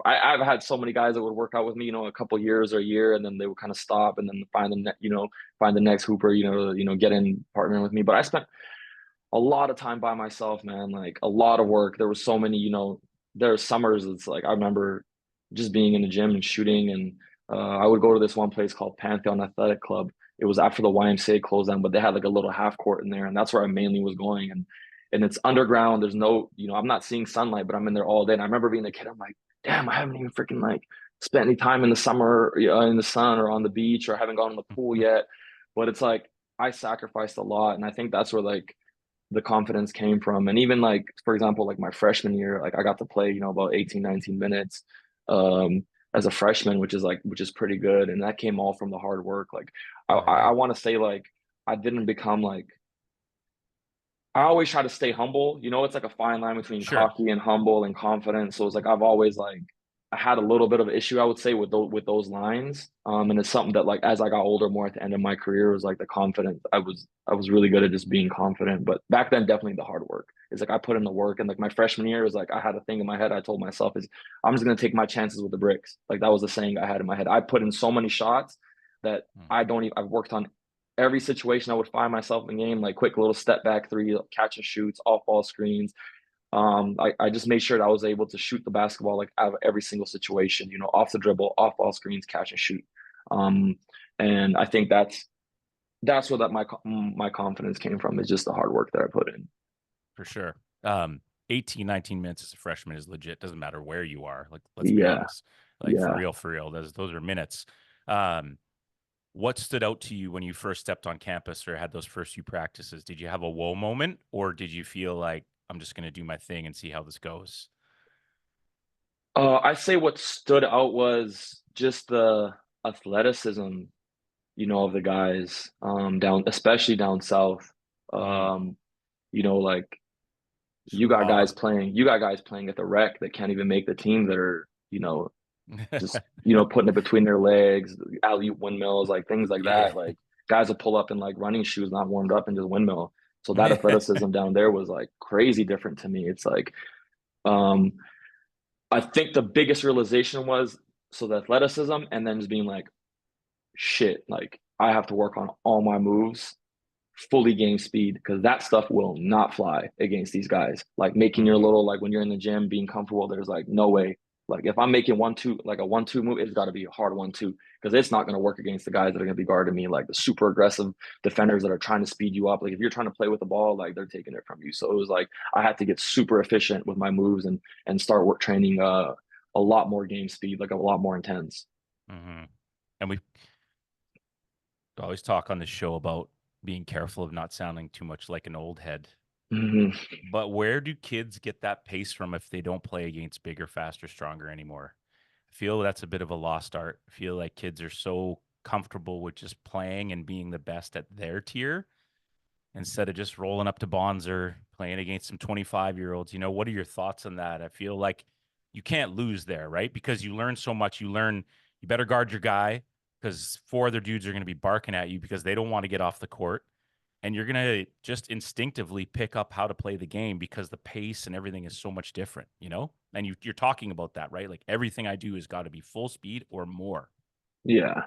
B: I've had so many guys that would work out with me, a couple years or a year, and then they would kind of stop and then find the next hooper, get in partnering with me. But I spent a lot of time by myself, man, like a lot of work. There was so many, there are summers. It's like, I remember just being in the gym and shooting. And I would go to this one place called Pantheon Athletic Club. It was after the YMCA closed down, but they had like a little half court in there. And that's where I mainly was going. And it's underground. There's no, I'm not seeing sunlight, but I'm in there all day. And I remember being a kid, I'm like, damn, I haven't even freaking like spent any time in the summer, in the sun or on the beach, or haven't gone in the pool yet. But it's like, I sacrificed a lot. And I think that's where like, the confidence came from. And even like, for example, like my freshman year, like I got to play, about 18, 19 minutes as a freshman, which is pretty good. And that came all from the hard work. Like
A: All
B: I
A: right.
B: want to say like I didn't become like I always try to stay humble. It's like a fine line between
A: Sure.
B: cocky and humble and confident. So it's like I've always like I had a little bit of an issue, I would say, with those lines. And it's something that like as I got older, more at the end of my career, was like the confidence. I was really good at just being confident. But back then, definitely the hard work. It's like I put in the work, and like my freshman year was like I had a thing in my head. I told myself is I'm just gonna take my chances with the bricks. Like that was the saying I had in my head. I put in so many shots that
A: Hmm.
B: I don't even. I've worked on every situation I would find myself in the game, like quick little step back three, catch and shoots, off ball screens. I just made sure that I was able to shoot the basketball like out of every single situation, off the dribble, off ball screens, catch and shoot. Um, and I think that's where my confidence came from, is just the hard work that I put in.
A: For sure. Um, 18, 19 minutes as a freshman is legit. Doesn't matter where you are. Like, let's be
B: Yeah,
A: honest. Like
B: yeah.
A: for real. Those are minutes. Um, what stood out to you when you first stepped on campus or had those first few practices? Did you have a whoa moment, or did you feel like I'm just gonna do my thing and see how this goes?
B: I say what stood out was just the athleticism, of the guys down, especially down south.
A: Mm,
B: Um, like
A: just raw.
B: you got guys playing at the rec that can't even make the team, that are, just, putting it between their legs, alley-oop windmills, like things like
A: Yeah.
B: that. Like guys will pull up in like running shoes, not warmed up, and just windmill. So that athleticism down there was like crazy different to me. It's like, um, I think the biggest realization was, so the athleticism, and then just being like, shit, like I have to work on all my moves fully game speed, because that stuff will not fly against these guys. Like making your
A: Hmm.
B: little, like when you're in the gym being comfortable, there's like no way. Like if I'm making 1-2, like a 1-2 move, it's got to be a hard 1-2, because it's not going to work against the guys that are going to be guarding me, like the super aggressive defenders that are trying to speed you up. Like if you're trying to play with the ball, like they're taking it from you. So it was like I had to get super efficient with my moves, and start work training a lot more game speed, like a lot more intense.
A: Hmm. And we always talk on the show about being careful of not sounding too much like an old head.
B: Hmm.
A: But where do kids get that pace from if they don't play against bigger, faster, stronger anymore? I feel that's a bit of a lost art. I feel like kids are so comfortable with just playing and being the best at their tier instead of just rolling up to Bonds or playing against some 25-year-olds. What are your thoughts on that? I feel like you can't lose there, right? Because you learn so much. You learn you better guard your guy because four other dudes are going to be barking at you because they don't want to get off the court. And you're going to just instinctively pick up how to play the game because the pace and everything is so much different? And you're talking about that, right? Like everything I do has got to be full speed or more.
B: Yeah.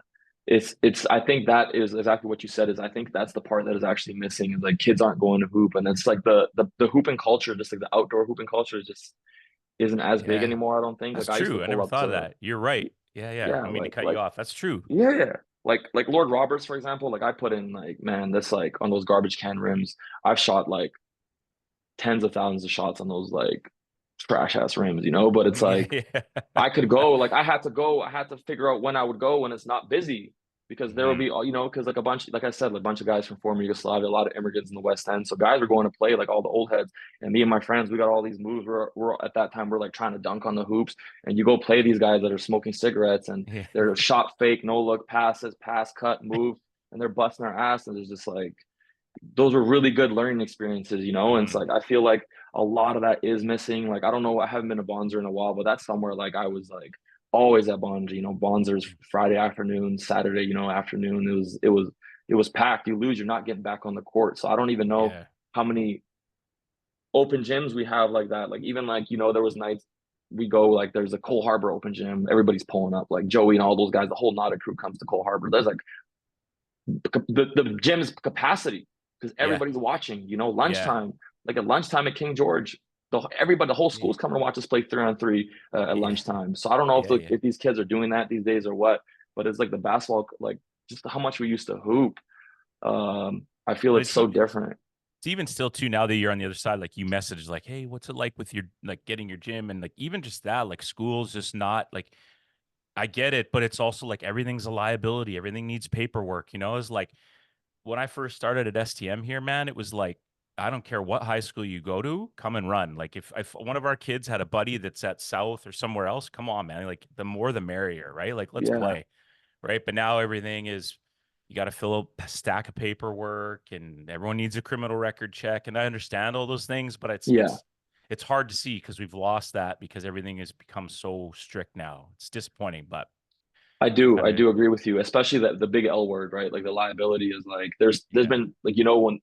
B: it's I think that is exactly what you said. Is I think that's the part that is actually missing, is like kids aren't going to hoop, and it's like the hooping culture, just like the outdoor hooping culture, is just isn't as big
A: Yeah,
B: anymore. I don't think.
A: that's
B: Like I used to
A: true. I
B: pull
A: never
B: up
A: thought of
B: to,
A: that. You're right. Yeah, yeah. I
B: yeah,
A: don't mean to cut you off. That's true.
B: yeah, yeah. Like Lord Roberts, for example, like I put in, like, man, that's like on those garbage can rims. I've shot like tens of thousands of shots on those like trash ass rims, you know. But it's
A: Yeah,
B: like
A: yeah.
B: I could go, like I had to go, I had to figure out when I would go when it's not busy, because there will
A: Hmm.
B: be, you know, because like a bunch, like I said, like a bunch of guys from former Yugoslavia, a lot of immigrants in the West End. So guys were going to play, like all the old heads, and me and my friends, we got all these moves. We're at that time we're like trying to dunk on the hoops, and you go play these guys that are smoking cigarettes, and
A: Yeah.
B: they're shot fake, no look passes, pass cut, move, and they're busting our ass, and there's just like those were really good learning experiences, you know. And it's
A: Mm.
B: like I feel like a lot of that is missing. Like I don't know, I haven't been to Bonzer in a while, but that's somewhere like I was like always at Bonzer. You know, Bonzer's Friday afternoon, Saturday, you know, afternoon. It was packed. You lose, you're not getting back on the court. So I don't even know
A: Yeah.
B: how many open gyms we have like that. Like even like, you know, there was nights we go, like there's a Cole Harbor open gym. Everybody's pulling up, like Joey and all those guys. The whole Nada crew comes to Cole Harbor. There's like the gym's capacity, because
A: Yeah.
B: everybody's watching. You know,
A: Yeah.
B: lunchtime, like at lunchtime at King George, everybody, the whole
A: Yeah.
B: school's coming to watch us play 3-on-3 at
A: Yeah.
B: lunchtime. So I don't know if
A: Yeah.
B: if these kids are doing that these days or what, but it's like the basketball, like just how much we used to hoop. I feel
A: But
B: it's so different.
A: it's even still too now that you're on the other side, like you message like, hey, what's it like with your like getting your gym and like even just that, like school's just not like I get it, but it's also like everything's a liability. Everything needs paperwork, you know? It's like when I first started at STM here, man, it was like I don't care what high school you go to, come and run. Like if one of our kids had a buddy that's at South or somewhere else, come on, man. Like the more the merrier, right? Like let's
B: Yeah,
A: play, right? But now everything is you got to fill a stack of paperwork and everyone needs a criminal record check. And I understand all those things, but
B: yeah.
A: it's hard to see because we've lost that because everything has become so strict now. It's disappointing, but
B: I
A: gotta,
B: do agree with you, especially that the big L word, right? Like the liability is like there's
A: yeah.
B: been, like, you know, when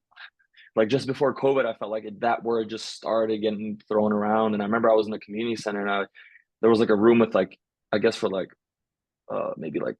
B: like just before COVID, I felt like that word just started getting thrown around. And I remember I was in a community center, and there was like a room with like, I guess for like maybe like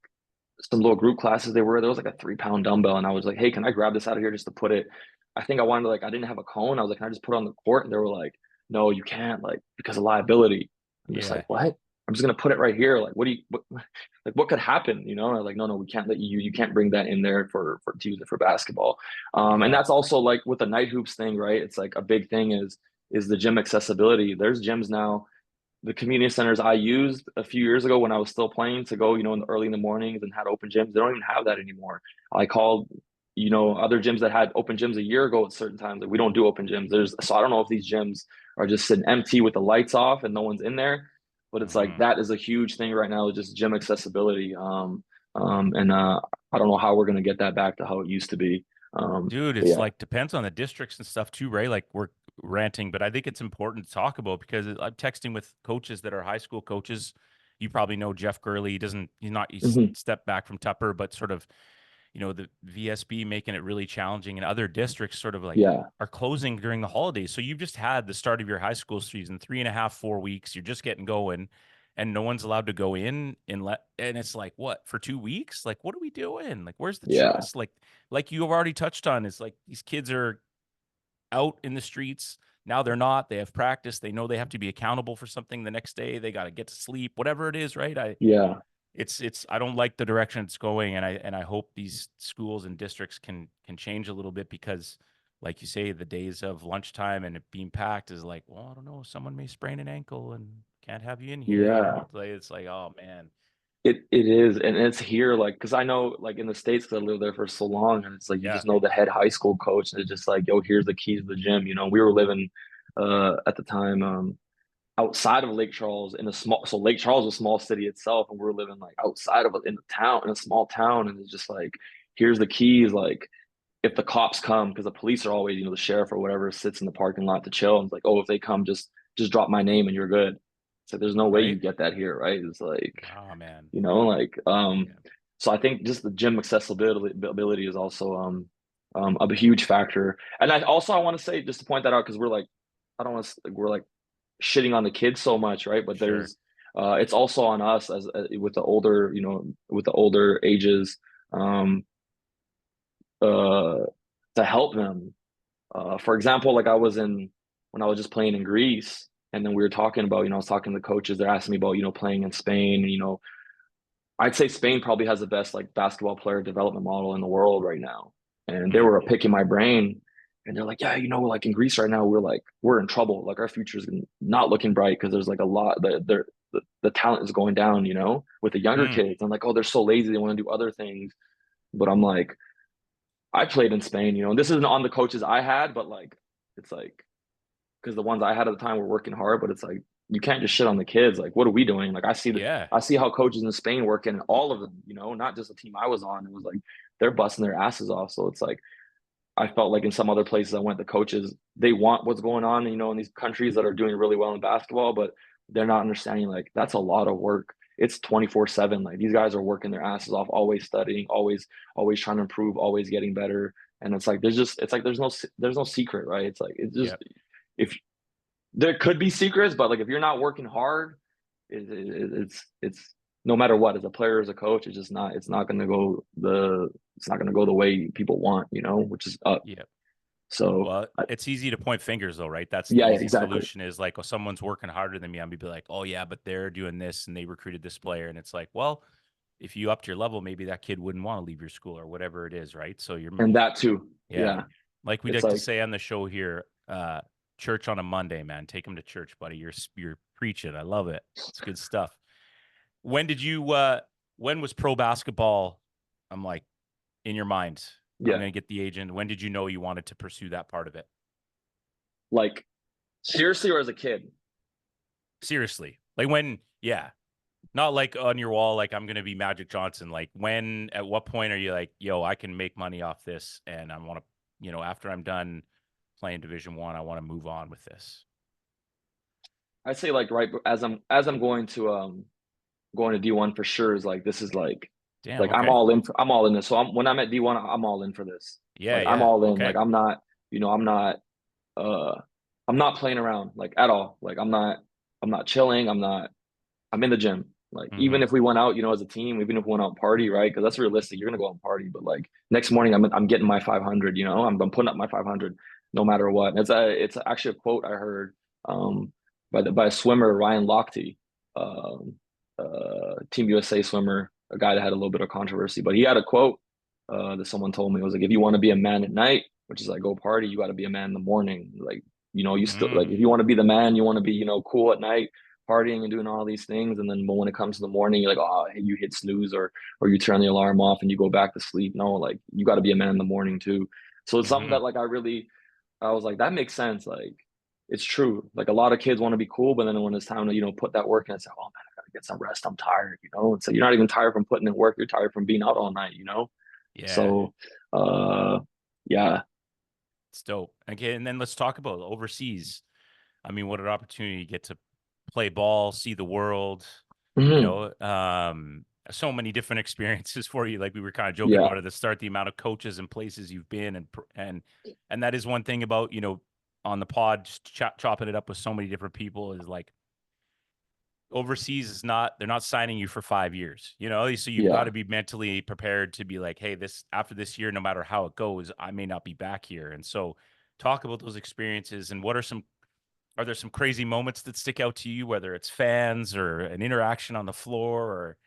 B: some little group classes there was like a 3 pound dumbbell, and I was like, hey, can I grab this out of here just to put it? I think I wanted to, like, I didn't have a cone. I was like, can I just put it on the court? And they were like, no, you can't, like, because of liability. I'm just like,
A: Yeah.
B: what? I'm just gonna put it right here. Like, what do you like? What could happen? You know? And I'm like, no, no, we can't let you. You can't bring that in there for to use it for basketball. And
A: Yeah.
B: that's also like with the night hoops thing, right? It's like a big thing is the gym accessibility. There's gyms now, the community centers I used a few years ago when I was still playing to go, you know, in the early in the mornings and had open gyms. They don't even have that anymore. I called, you know, other gyms that had open gyms a year ago at certain times. Like we don't do open gyms. So I don't know if these gyms are just sitting empty with the lights off and no one's in there. But it's like
A: Hmm.
B: that is a huge thing right now, just gym accessibility. And I don't know how we're gonna get that back to how it used to be.
A: Dude,
B: But
A: it's
B: yeah.
A: like depends on the districts and stuff too, right? Like we're ranting, but I think it's important to talk about because I'm texting with coaches that are high school coaches. You probably know Jeff Gurley. He doesn't, he's not, he's
B: Hmm.
A: stepped back from Tupper, but sort of, you know, the VSB making it really challenging and other districts sort of like
B: Yeah.
A: are closing during the holidays. So you've just had the start of your high school season, 3.5, 4 weeks. You're just getting going and no one's allowed to go in and it's like, what, for 2 weeks? Like, what are we doing? Like, where's the
B: Yeah.
A: trust? Like you have already touched on, is like these kids are out in the streets. Now they're not. They have practice. They know they have to be accountable for something the next day. They got to get to sleep, whatever it is, right?
B: Yeah.
A: It's I don't like the direction it's going, and I hope these schools and districts can change a little bit because, like you say, the days of lunchtime and it being packed is like, well, I don't know, someone may sprain an ankle and can't have you in here, you
B: Yeah.
A: know? It's like, oh man,
B: It is, and it's here, like, because I know, like, in the States, 'cause I lived there for so long, and it's like you
A: yeah,
B: just know the head high school coach, and it's just like, yo, here's the keys to the gym. You know, we were living at the time outside of Lake Charles in a small, so Lake Charles is a small city itself, and we are living like outside of it in the town, in a small town, and it's just like, here's the keys, like. If the cops come, because the police are always, you know, the sheriff or whatever sits in the parking lot to chill, and it's like, oh, if they come, just drop my name and you're good. So there's no way you
A: right.
B: get that here, right? It's like,
A: Oh man,
B: you know, like
A: yeah,
B: so I think just the gym accessibility is also a huge factor. And I want to say, just to point that out, because we're like, I don't want to, we're like shitting on the kids so much, right? But
A: sure,
B: there's it's also on us as with the older, you know, with the older ages. um, uh, to help them. For example, like when I was just playing in Greece, and then we were talking about, I was talking to the coaches. They're asking me about, playing in Spain. And, I'd say Spain probably has the best like basketball player development model in the world right now. And they
A: Mm,
B: were picking my brain, and they're like, yeah, like in Greece right now, we're in trouble. Like our future's not looking bright because there's like a lot the talent is going down, with the younger
A: mm,
B: kids. I'm like, oh, they're so lazy, they want to do other things. But I'm like, I played in Spain, and this isn't on the coaches I had, but like it's like because the ones I had at the time were working hard, but it's like you can't just shit on the kids. Like, what are we doing? Like,
A: yeah.
B: I see how coaches in Spain work, and all of them, not just the team I was on. It was like they're busting their asses off. So it's like I felt like in some other places I went, the coaches they want what's going on, in these countries that are doing really well in basketball, but they're not understanding like that's a lot of work. It's 24/7. Like these guys are working their asses off, always studying, always trying to improve, always getting better. And it's like there's no secret, right? It's like it's just
A: Yep.
B: if there could be secrets, but like if you're not working hard, it's no matter what, as a player, as a coach, it's not gonna go the way people want, which is up.
A: Yep.
B: So
A: Well, it's easy to point fingers though, right? That's the
B: yeah,
A: easy
B: exactly.
A: solution is like, oh, someone's working harder than me. I'm gonna be like, oh yeah, but they're doing this and they recruited this player. And it's like, well, if you upped your level, maybe that kid wouldn't want to leave your school or whatever it is, right? So you're
B: And that too.
A: yeah.
B: Yeah.
A: Like we
B: It's
A: like to
B: like
A: say on the show here, church on a Monday, man. Take them to church, buddy. You're preaching. I love it. It's good stuff. When did you when was pro basketball? I'm like in your mind. I'm
B: yeah,
A: gonna get the agent. When did you know you wanted to pursue that part of it?
B: like seriously, or as a kid.
A: Seriously. Like when, yeah. Not like on your wall, like I'm gonna be Magic Johnson. Like when at what point are you like, yo, I can make money off this and I wanna, after I'm done playing Division 1, I want to move on with this.
B: I'd say like right as I'm going to D1 for sure is like this is
A: Damn,
B: like
A: okay.
B: I'm all in this. So when I'm at D1, I'm all in for this.
A: Yeah,
B: Like I'm
A: yeah.
B: all in. Like
A: Okay.
B: I'm not, uh I'm not playing around like at all. Like I'm not chilling. I'm in the gym. Like even
A: Mm-hmm.
B: if we went out, as a team, even if we went out and party, right? Because that's realistic. You're gonna go out and party, but like next morning, I'm getting my 500. I'm putting up my 500 no matter what. And it's actually a quote I heard by a swimmer, Ryan Lochte, um, Team USA swimmer, a guy that had a little bit of controversy, but he had a quote that someone told me. It was like, if you want to be a man at night, which is like go party, you got to be a man in the morning. Like you still like
A: Mm.
B: if you want to be the man, you want to be cool at night partying and doing all these things. And then, but when it comes to the morning, you're like, oh, hey, you hit snooze or you turn the alarm off and you go back to sleep. No, like you got to be a man in the morning too. So it's something
A: Mm-hmm.
B: that like I was like, that makes sense. Like it's true. Like a lot of kids want to be cool, but then when it's time to, put that work in, it's like, oh man, I gotta get some rest. I'm tired, It's like you're not even tired from putting in work, you're tired from being out all night.
A: Yeah.
B: So yeah.
A: It's dope. Okay, and then let's talk about overseas. I mean, what an opportunity to get to play ball, see the world, you
B: Mhm.
A: know, so many different experiences for you. Like we were kind of joking
B: Yeah.
A: about at the start, the amount of coaches and places you've been, and that is one thing about on the pod, just chopping it up with so many different people is like overseas is not they're not signing you for 5 years, so you've got
B: Yeah.
A: to be mentally prepared to be like, hey, this after this year, no matter how it goes, I may not be back here. And so talk about those experiences and are there some crazy moments that stick out to you, whether it's fans or an interaction on the floor or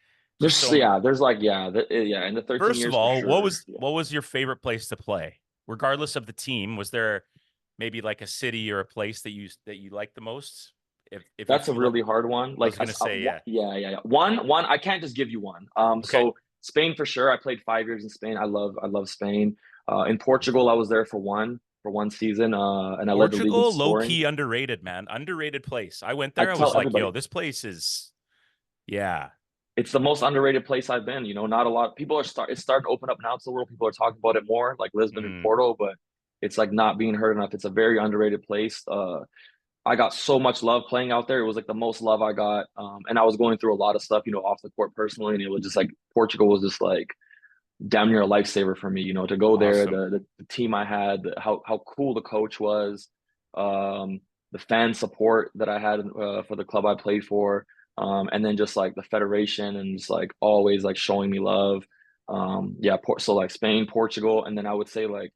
A: just
B: There's
A: so
B: yeah, there's like yeah, in the 13
A: first of
B: years for
A: all,
B: sure. Yeah.
A: what was your favorite place to play regardless of the team? Was there maybe like a city or a place that you like the most, if you
B: That's a
A: feel like
B: really hard one.
A: I
B: Like,
A: was gonna say? Yeah.
B: yeah, yeah, yeah. One. I can't just give you one.
A: Okay.
B: So Spain for sure. I played 5 years in Spain. I love Spain. In Portugal, I was there for one season. And I led the league in
A: Portugal, low
B: scoring.
A: key underrated, man. Underrated place. I went
B: I
A: there. I was
B: tell
A: like, yo,
B: everybody,
A: this place is, yeah.
B: it's the most underrated place I've been. Not a lot. People it's starting to open up now to the world. People are talking about it more, like Lisbon and
A: Mm,
B: Porto, but it's like not being heard enough. It's a very underrated place. I got so much love playing out there. It was like the most love I got. And I was going through a lot of stuff, off the court personally. And it was just like Portugal was just like damn near a lifesaver for me, to go there,
A: awesome.
B: the team I had, how cool the coach was, the fan support that I had for the club I played for. And then just like the federation and just like always like showing me love. Yeah, so like Spain, Portugal, and then I would say like,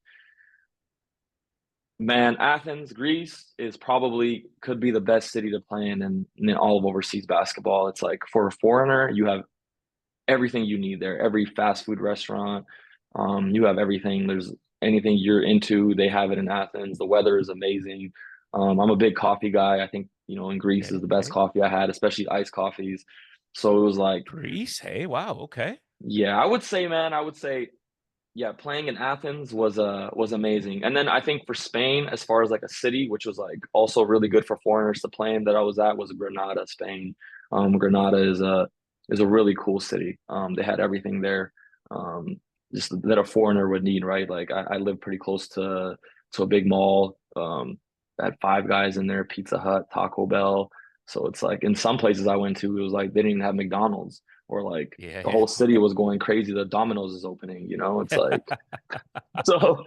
B: man, Athens, Greece is probably could be the best city to play in all of overseas basketball. It's like for a foreigner, you have everything you need there. Every fast food restaurant, you have everything. There's anything you're into, they have it in Athens. The weather is amazing. I'm a big coffee guy. I think, in Greece is
A: Okay,
B: the best
A: okay.
B: coffee I had, especially iced coffees. So it was like,
A: Greece. Hey, wow. Okay.
B: yeah, I would say, man, I would say, yeah, playing in Athens was amazing. And then I think for Spain, as far as like a city, which was like also really good for foreigners to play in that I was at, was Granada, Spain. Granada is a really cool city. They had everything there, um, just that a foreigner would need, right? Like I live pretty close to a big mall. That had Five Guys in there, Pizza Hut, Taco Bell. So it's like in some places I went to, it was like they didn't even have McDonald's, or like
A: Yeah,
B: the
A: yeah.
B: whole city was going crazy. The Domino's is opening, it's like so.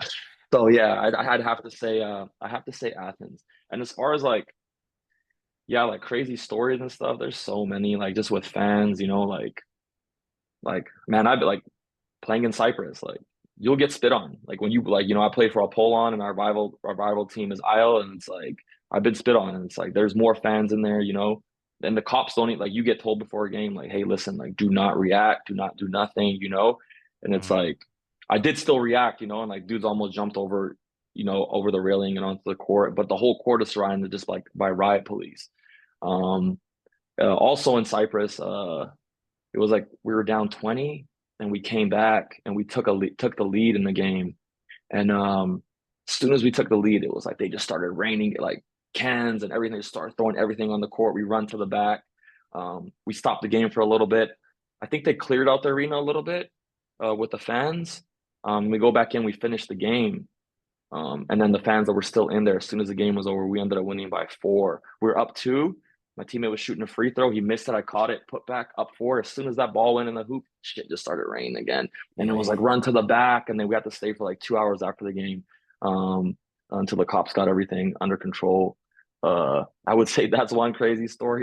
B: So yeah, I'd have to say I have to say Athens. And as far as like, yeah, like crazy stories and stuff, there's so many, like just with fans, like man, I'd be like playing in Cyprus, like you'll get spit on. Like when you like, I played for Apollon, and our rival team is Isle, and it's like I've been spit on, and it's like there's more fans in there, and the cops don't like, you get told before a game, like, hey, listen, like do not react, do not do nothing, and it's
A: Hmm.
B: like I did still react, and like dudes almost jumped over the railing and onto the court, but the whole court is surrounded just like by riot police. Um, Also in Cyprus, it was like we were down 20 and we came back and we took the lead in the game. And as soon as we took the lead, it was like they just started raining like cans and everything, just started throwing everything on the court. We run to the back. We stopped the game for a little bit. I think they cleared out the arena a little bit with the fans. We go back in, we finish the game. And then the fans that were still in there, as soon as the game was over, we ended up winning by 4. We were up 2. My teammate was shooting a free throw. He missed it. I caught it, put back up 4. As soon as that ball went in the hoop, shit just started raining again. And it
A: Yeah,
B: was
A: yeah.
B: like run to the back. And then we had to stay for like 2 hours after the game, until the cops got everything under control. I would say that's one crazy story.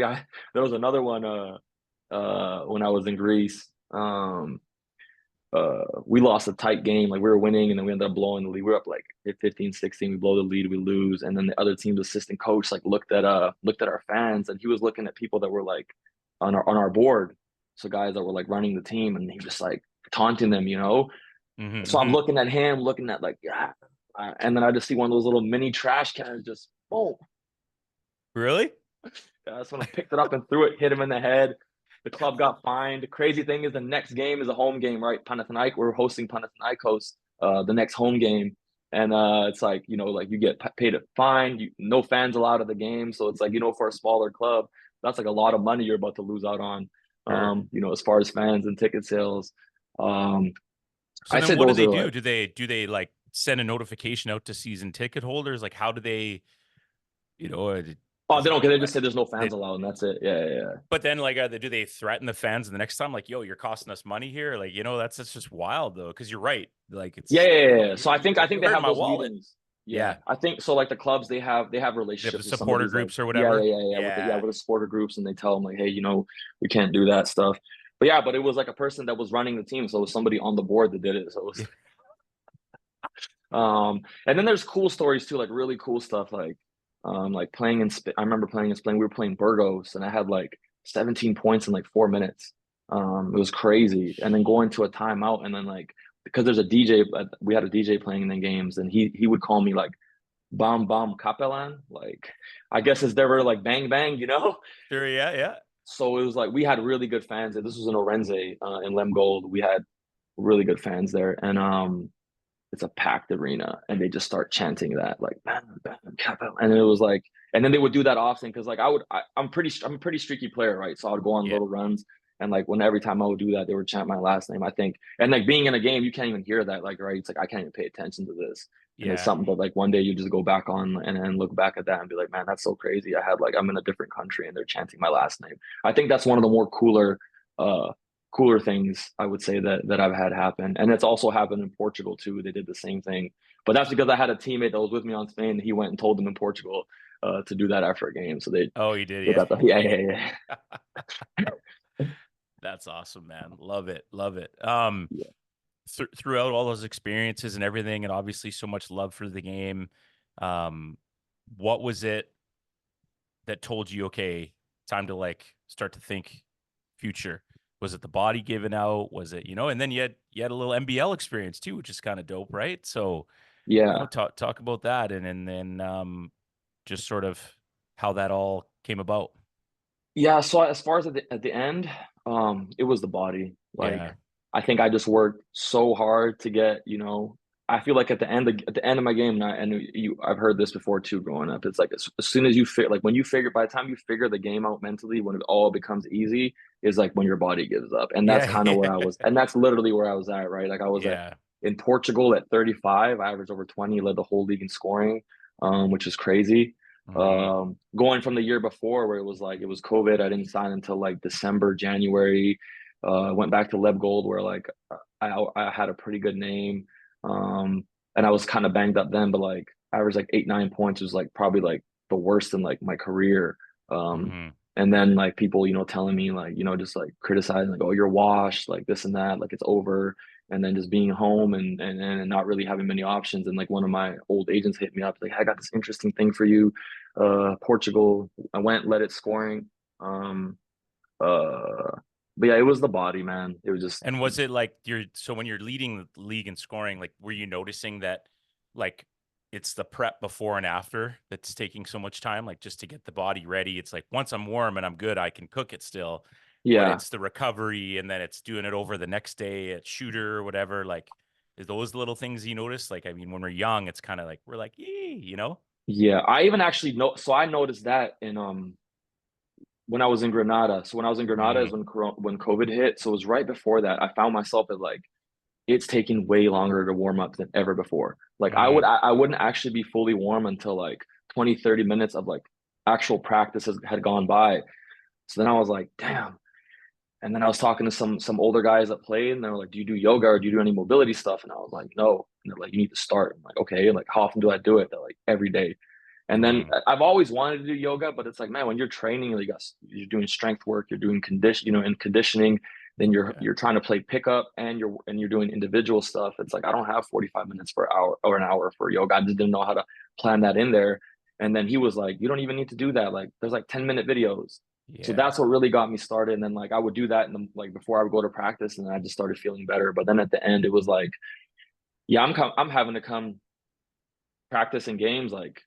B: There was another one when I was in Greece. We lost a tight game. Like we were winning and then we ended up blowing the lead. We were up like 15, 16. We blow the lead, we lose. And then the other team's assistant coach like looked at our fans, and he was looking at people that were like on our board. So guys that were like running the team, and he was just like taunting them. So I'm
A: Hmm.
B: looking at him, looking at like, yeah. And then I just see one of those little mini trash cans just boom.
A: Really?
B: Someone picked it up and threw it, hit him in the head. The club got fined. The crazy thing is the next game is a home game, right? Panathinaikos, we're hosting Panathinaikos, the next home game. And it's like, like you get paid a fine, no fans allowed at the game. So it's like, for a smaller club, that's like a lot of money you're about to lose out on,
A: Sure.
B: as far as fans and ticket sales. Um,
A: So
B: I
A: then
B: say
A: what do
B: those
A: they
B: are
A: do?
B: like,
A: Do they like send a notification out to season ticket holders? Like how do they, you know, uh,
B: oh,
A: does
B: they
A: it
B: don't get it. They just say there's no
A: they
B: fans allowed, and that's it. Yeah, yeah, yeah.
A: but then like do they threaten the fans the next time like, yo, you're costing us money here? Like, that's just wild though, because you're right. Like
B: Yeah,
A: it's
B: yeah, yeah,
A: yo,
B: yeah. So I think I think
A: you're
B: they
A: hurting
B: have
A: my
B: those
A: wallet.
B: meetings. Yeah,
A: Yeah.
B: I think so. Like the clubs, they have
A: They have the
B: relationships with some of
A: supporter
B: these like,
A: groups or
B: yeah, yeah,
A: whatever.
B: yeah, yeah,
A: Yeah.
B: with the supporter groups, and they tell them like, hey, we can't do that stuff. But yeah, but it was like a person that was running the team, so it was somebody on the board that did it. So it was,
A: Yeah.
B: and then there's cool stories too, like really cool stuff, like playing in. I remember playing in Spain. We were playing Burgos, and I had like 17 points in like 4 minutes. It was crazy. And then going to a timeout, and then like because there's a DJ, we had a DJ playing in the games, and he would call me like Bam Bam Kapelan, like I guess it's never like bang bang.
A: Sure, yeah, yeah.
B: So it was like we had really good fans. This was in Orense, in Lemgold. We had really good fans there, and it's a packed arena, and they just start chanting that like bam bam Kapelan, and it was like, and then they would do that often because like I'm a pretty streaky player, right? So I would go on
A: Yeah.
B: little runs. And like when every time I would do that, they would chant my last name, I think. And like being in a game, you can't even hear that, like, right? It's like I can't even pay attention to this. And it's
A: Yeah.
B: something that like one day you just go back on and look back at that and be like, man, that's so crazy. I'm in a different country and they're chanting my last name. I think that's one of the more uh cooler things I would say that I've had happen. And it's also happened in Portugal too. They did the same thing. But that's because I had a teammate that was with me on Spain. He went and told them in Portugal to do that after a game. So they
A: Oh, you did,
B: they
A: yeah.
B: got the yeah, yeah,
A: That's awesome, man. Love it. Love it.
B: yeah.
A: throughout all those experiences and everything, and obviously so much love for the game, um, what was it that told you, okay, time to like start to think future? Was it the body giving out? Was it, and then you had a little NBL experience too, which is kind of dope, right? So,
B: Yeah.
A: talk about that, and then just sort of how that all came about.
B: Yeah, so as far as at the end, it was the body. Like
A: Yeah.
B: I think I just worked so hard to get, I feel like at the end of my game, and I've heard this before too growing up. It's like as soon as you like when you figure by the time you figure the game out mentally, when it all becomes easy, is like when your body gives up. And that's
A: Yeah.
B: kind of where I was, and that's literally where I was at, right? Like I was at
A: Yeah.
B: in Portugal at 35, I averaged over 20, led the whole league in scoring, which is crazy.
A: Hmm.
B: Going from the year before where it was COVID, I didn't sign until like December, January. Went back to Leb Gold where like I had a pretty good name. And I was kind of banged up then, but like I averaged like 8, 9 points was like probably like the worst in like my career. Um,
A: Hmm.
B: and then like people, telling me like, just like criticizing like, oh, you're washed, like this and that, like it's over. And then just being home and not really having many options. And like one of my old agents hit me up, like, I got this interesting thing for you, Portugal. I went, led it scoring. Um, but yeah, it was the body, man. It was just
A: And was it like so when you're leading the league in scoring, like were you noticing that like it's the prep before and after that's taking so much time, like just to get the body ready? It's like once I'm warm and I'm good, I can cook it still, but
B: yeah,
A: it's the recovery and then it's doing it over the next day at shooter or whatever. Like, is those little things you notice? Like, I mean, when we're young, it's kind of like we're like, yee.
B: yeah. I even actually know. So I noticed that in when I was in Granada. So when I was in Granada is
A: Hmm.
B: when COVID hit. So it was right before that. I found myself at like it's taking way longer to warm up than ever before. Like
A: Hmm.
B: I wouldn't actually be fully warm until like 20, 30 minutes of like actual practice had gone by. So then I was like, damn. And then I was talking to some older guys that played, and they were like, "Do you do yoga or do you do any mobility stuff?" And I was like, "No." And they're like, "You need to start." I'm like, "Okay." And like, how often do I do it? They're like, "Every day." And then
A: Hmm.
B: I've always wanted to do yoga, but it's like, man, when you're training, you're doing strength work, you're doing in conditioning, then
A: Yeah.
B: you're trying to play pickup and you're doing individual stuff. It's like I don't have 45 minutes for an hour or an hour for yoga. I just didn't know how to plan that in there. And then he was like, "You don't even need to do that. Like, there's like 10-minute videos." So
A: Yeah.
B: that's what really got me started. And then like I would do that in the like before I would go to practice, and I just started feeling better. But then at the end, it was like, yeah, I'm having to come practice in games like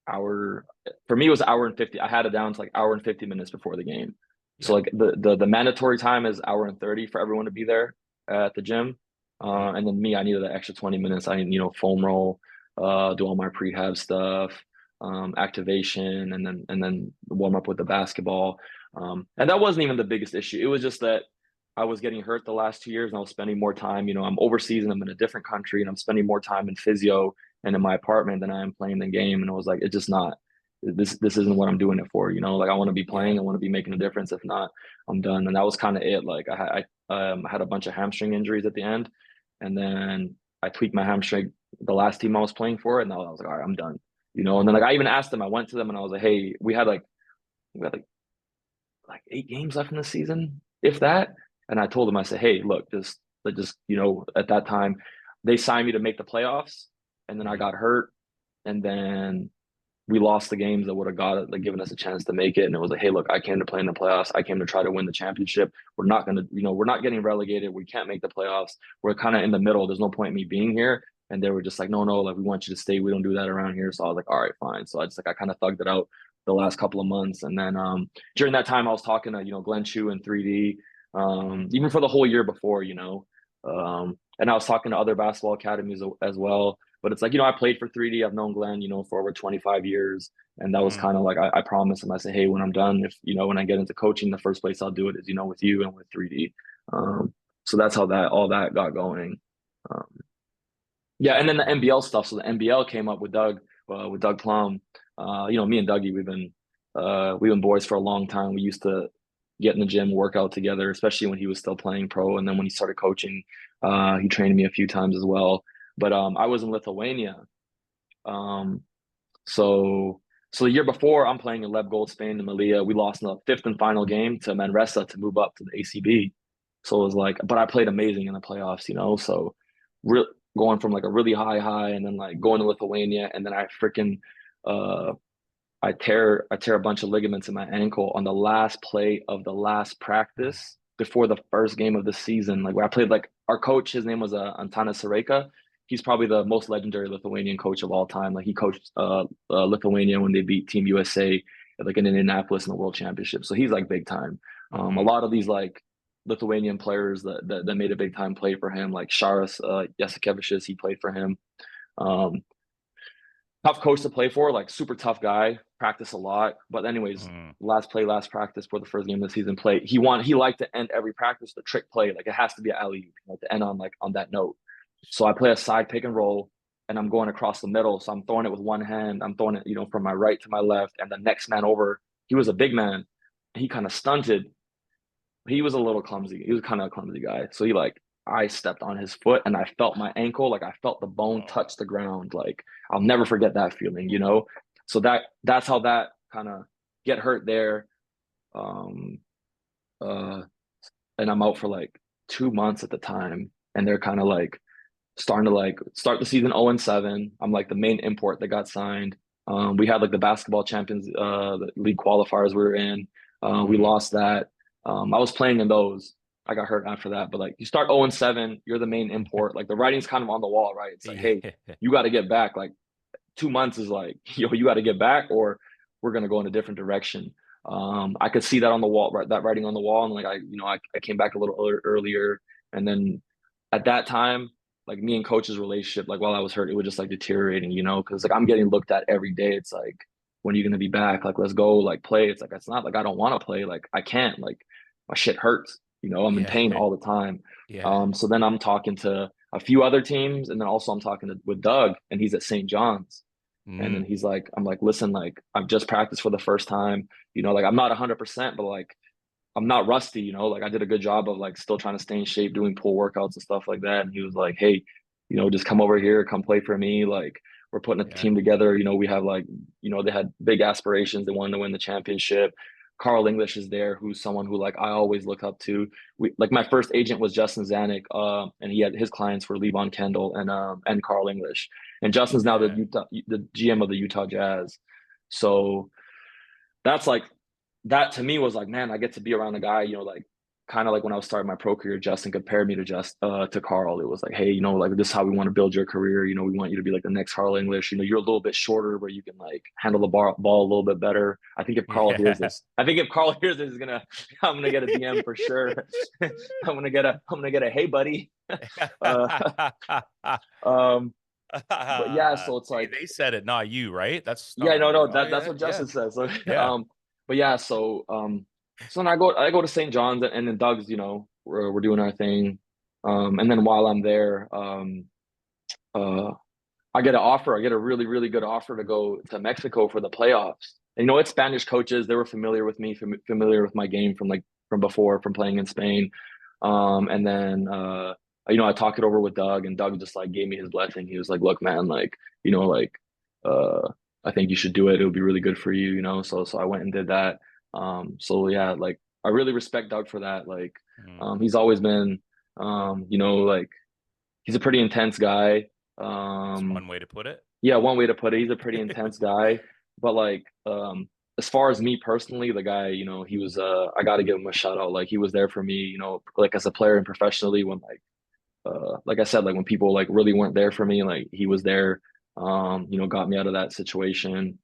B: hour for me it was hour and 50. I had it down to like hour and 50 minutes before the game. So
A: Yep.
B: like the mandatory time is hour and 30 for everyone to be there at the gym.
A: Hmm.
B: And then me, I needed an extra 20 minutes. I need, foam roll, do all my prehab stuff, activation, and then warm up with the basketball. And that wasn't even the biggest issue. It was just that I was getting hurt the last 2 years and I was spending more time. I'm overseas and I'm in a different country and I'm spending more time in physio and in my apartment than I am playing the game. And I was like, it's just not this isn't what I'm doing it for. Like I want to be
A: Yeah.
B: playing, I want to be making a difference. If not, I'm done. And that was kind of it. Like I had a bunch of hamstring injuries at the end, and then I tweaked my hamstring the last team I was playing for, and I was like, all right, I'm done. And then like
A: Hmm.
B: I even asked them, I went to them and I was like, hey, we had like 8 games left in the season, if that. And I told them, I said, hey, look, just at that time, they signed me to make the playoffs, and then I
A: Hmm.
B: got hurt, and then we lost the games that would have got it, like given us a chance to make it. And it was like, hey, look, I came to play in the playoffs. I came to try to win the championship. We're not gonna, we're not getting relegated. We can't make the playoffs. We're kind of in the middle. There's no point in me being here. And they were just like, no, no, like we want you to stay. We don't do that around here. So I was like, all right, fine. So I kind of thugged it out the last couple of months. And then during that time I was talking to, Glenn Chu and 3D,
A: Hmm.
B: even for the whole year before, and I was talking to other basketball academies as well. But it's like, I played for 3D. I've known Glenn, for over 25 years. And that was
A: Hmm.
B: kind of like, I promised him, I said, hey, when I'm done, if, when I get into coaching, the first place I'll do it is, with you and with 3D. Um, so that's how all that got going. Um, yeah. And then the
A: Yeah.
B: NBL stuff. So the NBL came up with Doug Plum. Me and Dougie, we've been boys for a long time. We used to get in the gym, work out together, especially when he was still playing pro. And then when he started coaching, he trained me a few times as well. But I was in Lithuania. Um, so so the year before, I'm playing in Leb Gold, Spain, and Malia. We lost in the fifth and final game to Manresa to move up to the ACB. So it was like, but I played amazing in the playoffs, you know. So real going from like a really high and then like going to Lithuania and then I freaking uh I tear a bunch of ligaments in my ankle on the last play of the last practice before the first game of the season. Like where I played, like our coach, his name was Antanas Sareka. He's probably the most legendary Lithuanian coach of all time. Like he coached Lithuania when they beat Team USA like in Indianapolis in the World Championship. So he's like big time. A
A: Mm-hmm.
B: lot of these like Lithuanian players that made a big time play for him, like Sharas Jasikevičius, he played for him. Um, Tough coach to play for, like super tough guy, practice a lot. But anyways,
A: Mm-hmm.
B: last play, last practice for the first game of the season play. He liked to end every practice with a trick play. Like it has to be an alley-oop, like to end on like on that note. So I play a side pick and roll and I'm going across the middle. So I'm throwing it with one hand. I'm throwing it, from my right to my left. And the next man over, he was a big man. He kind of stunted. He was a little clumsy. He was kind of a clumsy guy. So I stepped on his foot and I felt my ankle, like I felt the bone
A: Oh.
B: touch the ground. Like I'll never forget that feeling. So that's how that kind of get hurt there. Um, uh, and I'm out for like 2 months at the time, and they're kind of like starting to like start the season 0-7. I'm like the main import that got signed. We had like the basketball champions the league qualifiers we were in. We
A: Mm-hmm.
B: lost that. I was playing in those. I got hurt after that. But like you start 0-7, you're the main import. Like the writing's kind of on the wall, right? It's like, hey,
A: Yeah.
B: you got to get back. Like 2 months is like, you got to get back, or we're gonna go in a different direction. I could see that on the wall, right? That writing on the wall, and like I came back a little earlier, and then at that time, like me and coach's relationship, like while I was hurt, it was just like deteriorating, because like I'm getting looked at every day. It's like, when are you gonna be back? Like let's go, like play. It's like it's not like I don't want to play. Like I can't. Like my shit hurts. I'm in
A: Yeah.
B: pain all the time.
A: Yeah.
B: So then I'm talking to a few other teams, and then also I'm talking with Doug, and he's at St. John's. And then
A: Mm.
B: I'm like, listen, like I've just practiced for the first time, like I'm not 100%, but like I'm not rusty, like I did a good job of like still trying to stay in shape, doing pull workouts and stuff like that. And he was like, hey, just come over here, come play for me. Like we're putting a
A: Yeah.
B: team together. We have like, they had big aspirations. They wanted to win the championship. Carl English is there, who's someone who like I always look up to. We like my first agent was Justin Zanuck, and he had his clients were Levon Kendall and Carl English. And Justin's now
A: Yeah.
B: the GM of the Utah Jazz. So that's like that to me was like, man, I get to be around a guy, like kind of like when I was starting my pro career, Justin compared me to Carl. It was like, hey, like this is how we want to build your career. We want you to be like the next Carl English. You're a little bit shorter where you can like handle the ball a little bit better. I think if Carl hears
A: Yeah.
B: this, he's gonna I'm gonna get a DM for sure. I'm gonna get a hey buddy. uh um but yeah, so it's
A: Hey,
B: like,
A: they said it, not you, right? That's not
B: yeah,
A: on
B: no, no,
A: you. Oh
B: that's
A: yeah,
B: what
A: yeah,
B: Justin says. So,
A: yeah.
B: but yeah, so then I go to St. John's, and then Doug's, we're doing our thing. And then while I'm there, uh, I get an offer. I get a really, really good offer to go to Mexico for the playoffs. And, it's Spanish coaches. They were familiar with me, familiar with my game from before, from playing in Spain. And then I talked it over with Doug, and Doug just like gave me his blessing. He was like, "Look, man, like like uh, I think you should do it. It would be really good for you." So I went and did that. So yeah, like I really respect Doug for that. Like
A: Mm.
B: he's always been like he's a pretty intense guy.
A: That's
B: Um,
A: one way to put it.
B: yeah, one way to put it. He's a pretty intense guy, but like as far as me personally, the guy, he was I got to give him a shout out. Like he was there for me, like as a player and professionally when like I said, like when people like really weren't there for me, like he was there. Got me out of that situation.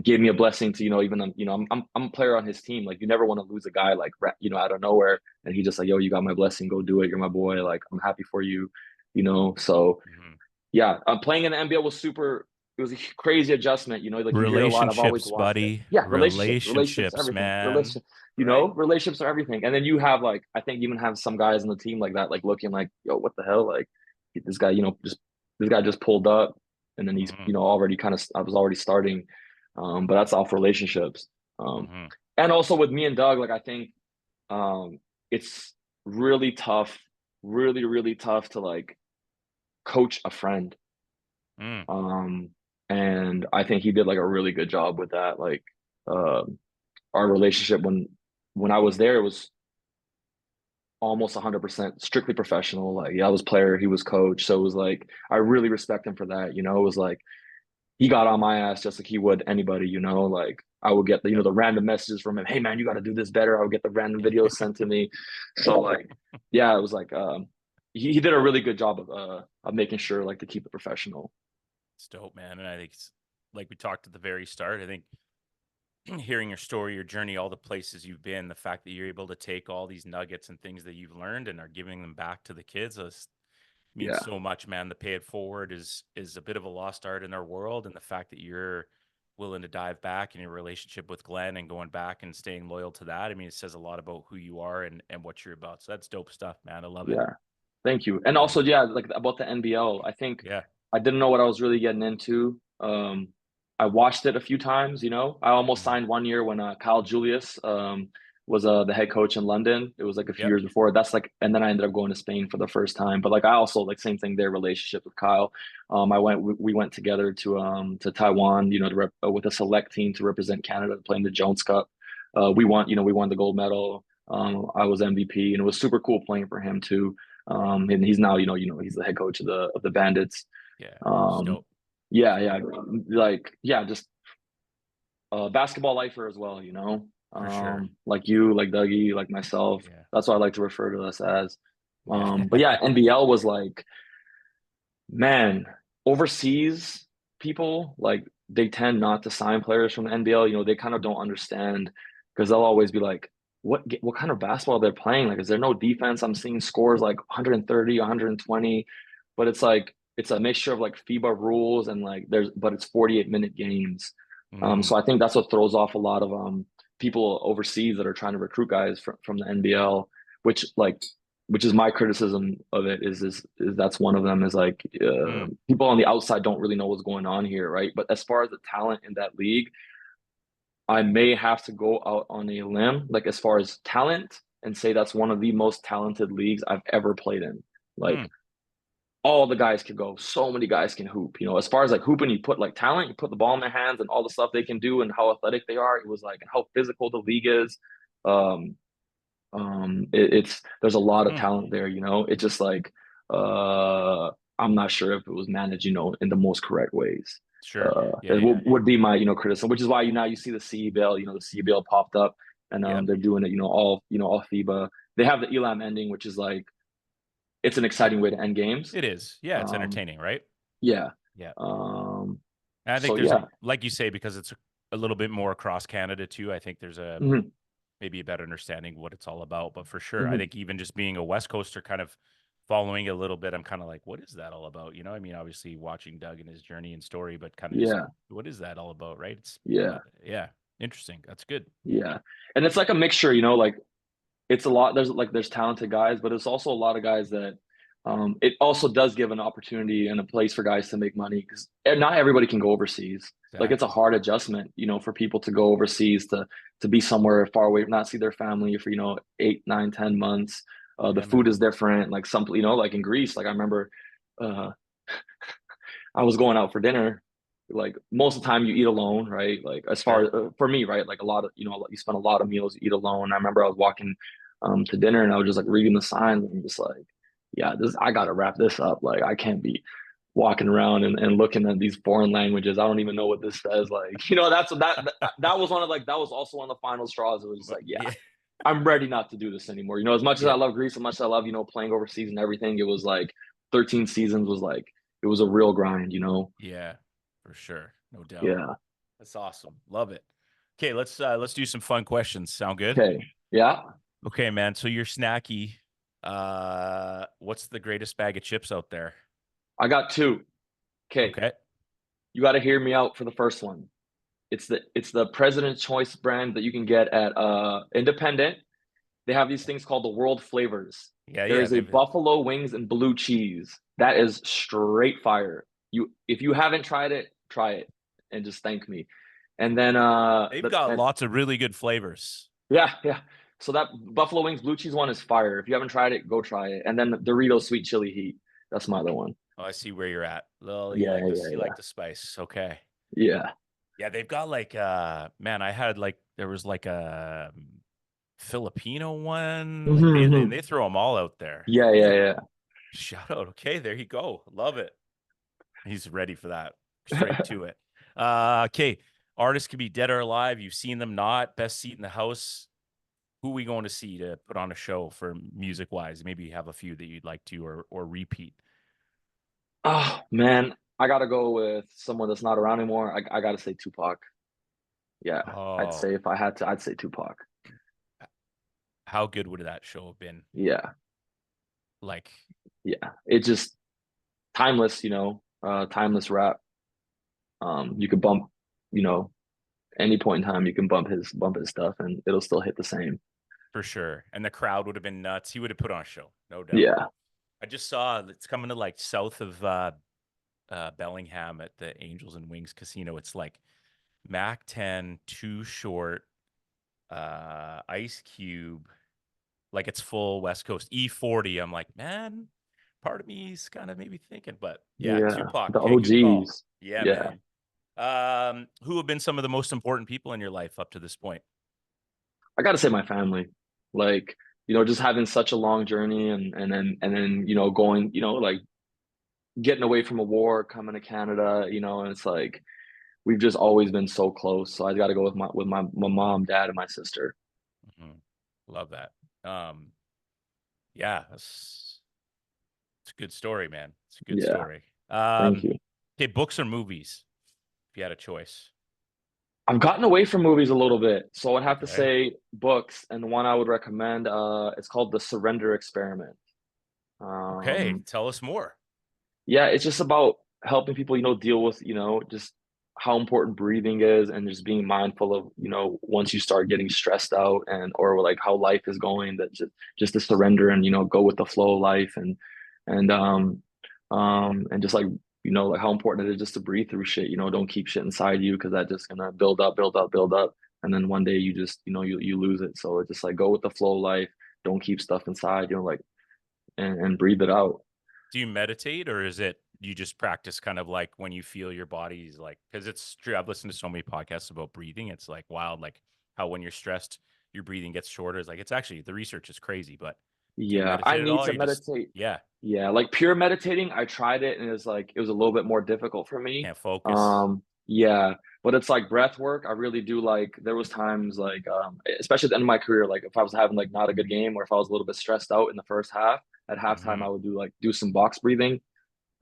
B: Gave me a blessing to, even I'm a player on his team. Like you never want to lose a guy like out of nowhere, and he just like, yo, you got my blessing, go do it. You're my boy. Like I'm happy for you. So
A: Mhm.
B: yeah, playing in the NBA was super. It was a crazy adjustment. Like you hear a lot. I've always
A: Relationships,
B: watched it.
A: buddy.
B: Yeah, relationships,
A: Relationships,
B: everything.
A: man. Right?
B: Relationships are everything. And then you have like, I think you even have some guys on the team like that, like looking like, yo, what the hell? Like this guy, just this guy just pulled up, and then he's,
A: Hmm.
B: already kind of. I was already starting, but that's off relationships. Um,
A: Hmm.
B: and also with me and Doug, like I think, it's really tough, really, really tough to like coach a friend.
A: Mm.
B: Um, and I think he did like a really good job with that. Like, our relationship when I was there, it was almost 100% strictly professional. Like, yeah, I was player, he was coach. So it was like, I really respect him for that. You know, it was like, he got on my ass just like he would anybody, you know, like I would get the,
A: Yep.
B: the random messages from him. Hey man, you got to do this better. I would get the random videos sent to me. So like, yeah, it was like, he did a really good job of making sure like to keep it professional.
A: It's dope, man. And I think it's like we talked at the very start. I think hearing your story, your journey, all the places you've been, the fact that you're able to take all these nuggets and things that you've learned and are giving them back to the kids means
B: Yeah.
A: so much, man. The pay it forward is a bit of a lost art in our world, and the fact that you're willing to dive back in your relationship with Glenn and going back and staying loyal to that. I mean, it says a lot about who you are and what you're about. So that's dope stuff, man. I love it.
B: Yeah. Thank you. And
A: Yeah.
B: also, yeah, like about the NBL, I think
A: Yeah.
B: I didn't know what I was really getting into. I watched it a few times, you know. I almost
A: Mhm.
B: signed one year when Kyle Julius was the head coach in London. It was like a few
A: Yep.
B: years before. That's like, and then I ended up going to Spain for the first time. But like, I also like same thing their relationship with Kyle. We went together to Taiwan, you know, with a select team to represent Canada playing the Jones Cup. We won the gold medal. I was MVP, and it was super cool playing for him too. And he's now, he's the head coach of the Bandits.
A: Yeah. It's
B: Um,
A: dope
B: yeah, yeah, like yeah, just basketball lifer as well, you know.
A: for sure.
B: Like you, like Dougie, like myself.
A: Yeah.
B: That's what I like to refer to us as.
A: Yeah.
B: But yeah, NBL was like, man, overseas people like they tend not to sign players from the NBL. You know, they kind of don't understand because they'll always be like, what kind of basketball they're playing? Like, is there no defense? I'm seeing scores like 130, 120, but it's like it's a mixture of like FIBA rules and like but it's 48-minute games. So
A: Mm,
B: I think that's what throws off a lot of people overseas that are trying to recruit guys from the NBL, which like which is my criticism of it is that's one of them is like
A: mm,
B: people on the outside don't really know what's going on here, right? But as far as the talent in that league, I may have to go out on a limb, like as far as talent, and say that's one of the most talented leagues I've ever played in. Like
A: mm,
B: all the guys can go, so many guys can hoop. You know, as far as like hooping, you put like talent, you put the ball in their hands and all the stuff they can do and how athletic they are. It was like how physical the league is. Um, it's there's a lot of
A: mm.
B: talent there, you know. It's just like uh I'm not sure if it was managed, you know, in the most correct ways.
A: Sure. Yeah.
B: It
A: Yeah.
B: would be my, criticism, which is why now you see the CE bill, the CE bill popped up and
A: Yep.
B: they're doing it, all FIBA. They have the Elam ending, which is like it's an exciting way to end games.
A: It is. Yeah. It's
B: Um,
A: entertaining, right?
B: yeah.
A: Yeah.
B: Um,
A: And I
B: so
A: think there's
B: yeah.
A: like you say, because it's a little bit more across Canada too. I think there's
B: Hmm.
A: maybe a better understanding of what it's all about. But for sure, I
B: Hmm.
A: think even just being a West Coaster, kind of following a little bit, I'm kind of like, what is that all about? You know, I mean, obviously watching Doug and his journey and story, but kind of just
B: Yeah.
A: what is that all about, right?
B: Yeah.
A: Yeah, interesting. That's good.
B: Yeah. And it's like a mixture, like it's a lot there's talented guys, but it's also a lot of guys that it also does give an opportunity and a place for guys to make money because not everybody can go overseas. Like it's a
A: Exactly.
B: hard adjustment, for people to go overseas to be somewhere far away, not see their family for 8, 9, 10 months. The
A: Yeah,
B: food
A: man.
B: is different. Like some, like in Greece, like I remember uh I was going out for dinner. Like most of the time you eat alone, right? Like as far
A: Sure.
B: as for me, right? Like a lot of, you spend a lot of meals, you eat alone. I remember I was walking to dinner and I was just like reading the signs and just like, yeah, I gotta wrap this up. Like I can't be walking around and looking at these foreign languages. I don't even know what this says. Like, that's what that was one of like that was also one of the final straws. It was just
A: But
B: like, yeah,
A: yeah,
B: I'm ready not to do this anymore. As much as I
A: yeah,
B: love Greece, as much as I love, playing overseas and everything, it was like 13 seasons was like it was a real grind.
A: yeah, for sure. No doubt.
B: Yeah.
A: That's awesome. Love it. Okay, let's do some fun questions. Sound good?
B: Okay. Yeah.
A: Okay, man. So you're snacky. What's the greatest bag of chips out there?
B: I got two. Okay.
A: Okay.
B: You got to hear me out for the first one. It's the President's Choice brand that you can get at Independent. They have these things called the World Flavors.
A: Yeah,
B: There
A: yeah.
B: is a
A: They've
B: buffalo wings and blue cheese. That is straight fire. If you haven't tried it, try it and just thank me. And then
A: they've got
B: and
A: lots of really good flavors.
B: yeah, yeah. So that buffalo wings blue cheese one is fire. If you haven't tried it, go try it. And then the Doritos sweet chili heat. That's my other one.
A: Oh, I see where you're at. Well, you
B: Yeah,
A: like this.
B: yeah,
A: You
B: yeah.
A: like the spice. Okay.
B: Yeah.
A: Yeah, they've got like man, I had like there was like a Filipino one. Like
B: Hmm,
A: they
B: hmm.
A: they throw them all out there.
B: Yeah, yeah,
A: Man,
B: yeah.
A: shout out. Okay, there you go. Love it. He's ready for that. Straight to it. Okay. Artists could be dead or alive. You've seen them not. Best seat in the house. Who are we going to see to put on a show for music wise? Maybe you have a few that you'd like to or repeat.
B: Oh man, I gotta go with someone that's not around anymore. I gotta say Tupac. Yeah, I'd
A: Oh,
B: say if I had to, I'd say Tupac.
A: how good would that show have been?
B: Yeah,
A: Like,
B: yeah. It's just timeless, timeless rap. You could bump, you know, any point in time, you can bump his stuff, and it'll still hit the same.
A: for sure. And the crowd would have been nuts. He would have put on a show, no doubt.
B: Yeah,
A: I just saw it's coming to like south of Bellingham at the Angels and Wings Casino. It's like Mac 10, Too Short, Ice Cube, like it's full West Coast. E40. I'm like, man, part of me is kind of maybe thinking, but yeah,
B: yeah.
A: Tupac.
B: The
A: Okay, good call.
B: OGs.
A: Yeah,
B: Yeah,
A: man. Who have been some of the most important people in your life up to this point?
B: I gotta say my family. Like, just having such a long journey and then going, like getting away from a war, coming to Canada, and it's like we've just always been so close. So I got to go with my mom, dad, and my sister.
A: Mhm. Love that. Um, yeah, it's a good story, man. It's a good
B: Yeah,
A: story.
B: thank you.
A: Okay, books or movies, if you had a choice.
B: I've gotten away from movies a little bit, so I'd have to
A: Okay.
B: say books, and the one I would recommend, it's called The Surrender Experiment.
A: Okay,
B: Um,
A: tell us more.
B: yeah, it's just about helping people, deal with, just how important breathing is and just being mindful of, once you start getting stressed out and or like how life is going, that just to surrender and, go with the flow of life and just like, like how important it is just to breathe through shit, don't keep shit inside you because that just gonna build up, build up, build up. And then one day you just, you lose it. So it's just like go with the flow of life, don't keep stuff inside, like and breathe it out.
A: Do you meditate or is it you just practice kind of like when you feel your body's like, because it's true. I've listened to so many podcasts about breathing. It's like wild, like how when you're stressed, your breathing gets shorter. It's like, it's actually, the research is crazy, but do you
B: Yeah, I
A: meditate at
B: need
A: all? Or
B: to
A: you just,
B: meditate.
A: yeah,
B: Yeah, like pure meditating, I tried it and it was a little bit more difficult for me.
A: can't focus.
B: Yeah, but it's like breath work. I really do like there was times like especially at the end of my career, like if I was having like not a good game or if I was a little bit stressed out in the first half, at halftime I
A: Hmm.
B: would do some box breathing.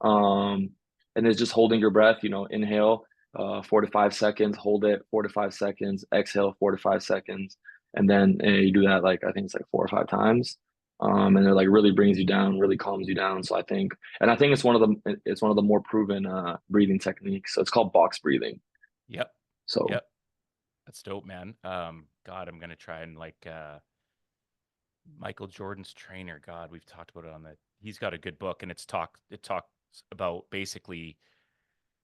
B: Um, and it's just holding your breath, inhale 4 to 5 seconds, hold it 4 to 5 seconds, exhale 4 to 5 seconds, and then you do that like I think it's like 4 or 5 times. And it like really brings you down, really calms you down. So I think it's one of the more proven breathing techniques. So it's called box breathing.
A: Yep.
B: So
A: Yep. That's dope, man. God, I'm gonna try and like Michael Jordan's trainer. God, we've talked about it on the. He's got a good book, and it talks about basically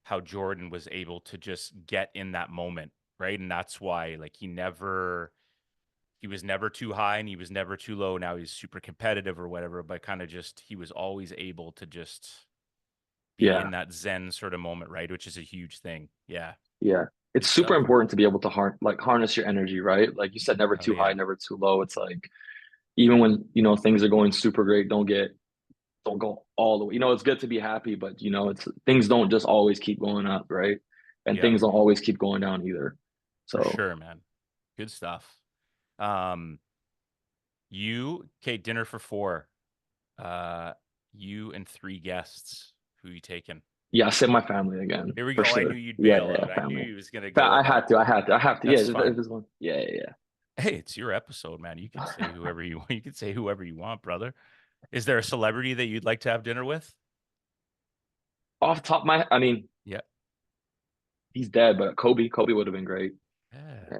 A: how Jordan was able to just get in that moment, right? And that's why, like, he was never too high and he was never too low. Now he's super competitive or whatever, but kind of just he was always able to just be
B: yeah,
A: in that Zen sort of moment, right? Which is a huge thing. Yeah,
B: yeah. It's
A: good
B: super
A: stuff.
B: important to be able to harness your energy, right? Like you said, never
A: Hell
B: too high,
A: yeah,
B: never too low. It's like even when things are going super great, don't go all the way. It's good to be happy, but it's things don't just always keep going up, right? And
A: yep,
B: things don't always keep going down either.
A: for
B: So
A: sure, man. Good stuff. Um, you okay? Dinner for four. Uh, you and three guests. Who you taking?
B: yeah, I said my family again
A: Here we
B: for
A: go. I knew
B: sure.
A: you'd
B: Yeah,
A: bail
B: yeah,
A: out.
B: yeah,
A: I knew
B: family.
A: he was gonna
B: But
A: go with that.
B: I have to. Yeah,
A: That's
B: if
A: fine.
B: this one. Yeah, yeah, yeah.
A: Hey, it's your episode, man. You can say whoever you you can say whoever you want, brother. Is there a celebrity that you'd like to have dinner with?
B: Off the top of my, I mean,
A: Yeah.
B: he's dead, but Kobe would have been great.
A: Yeah.
B: Yeah,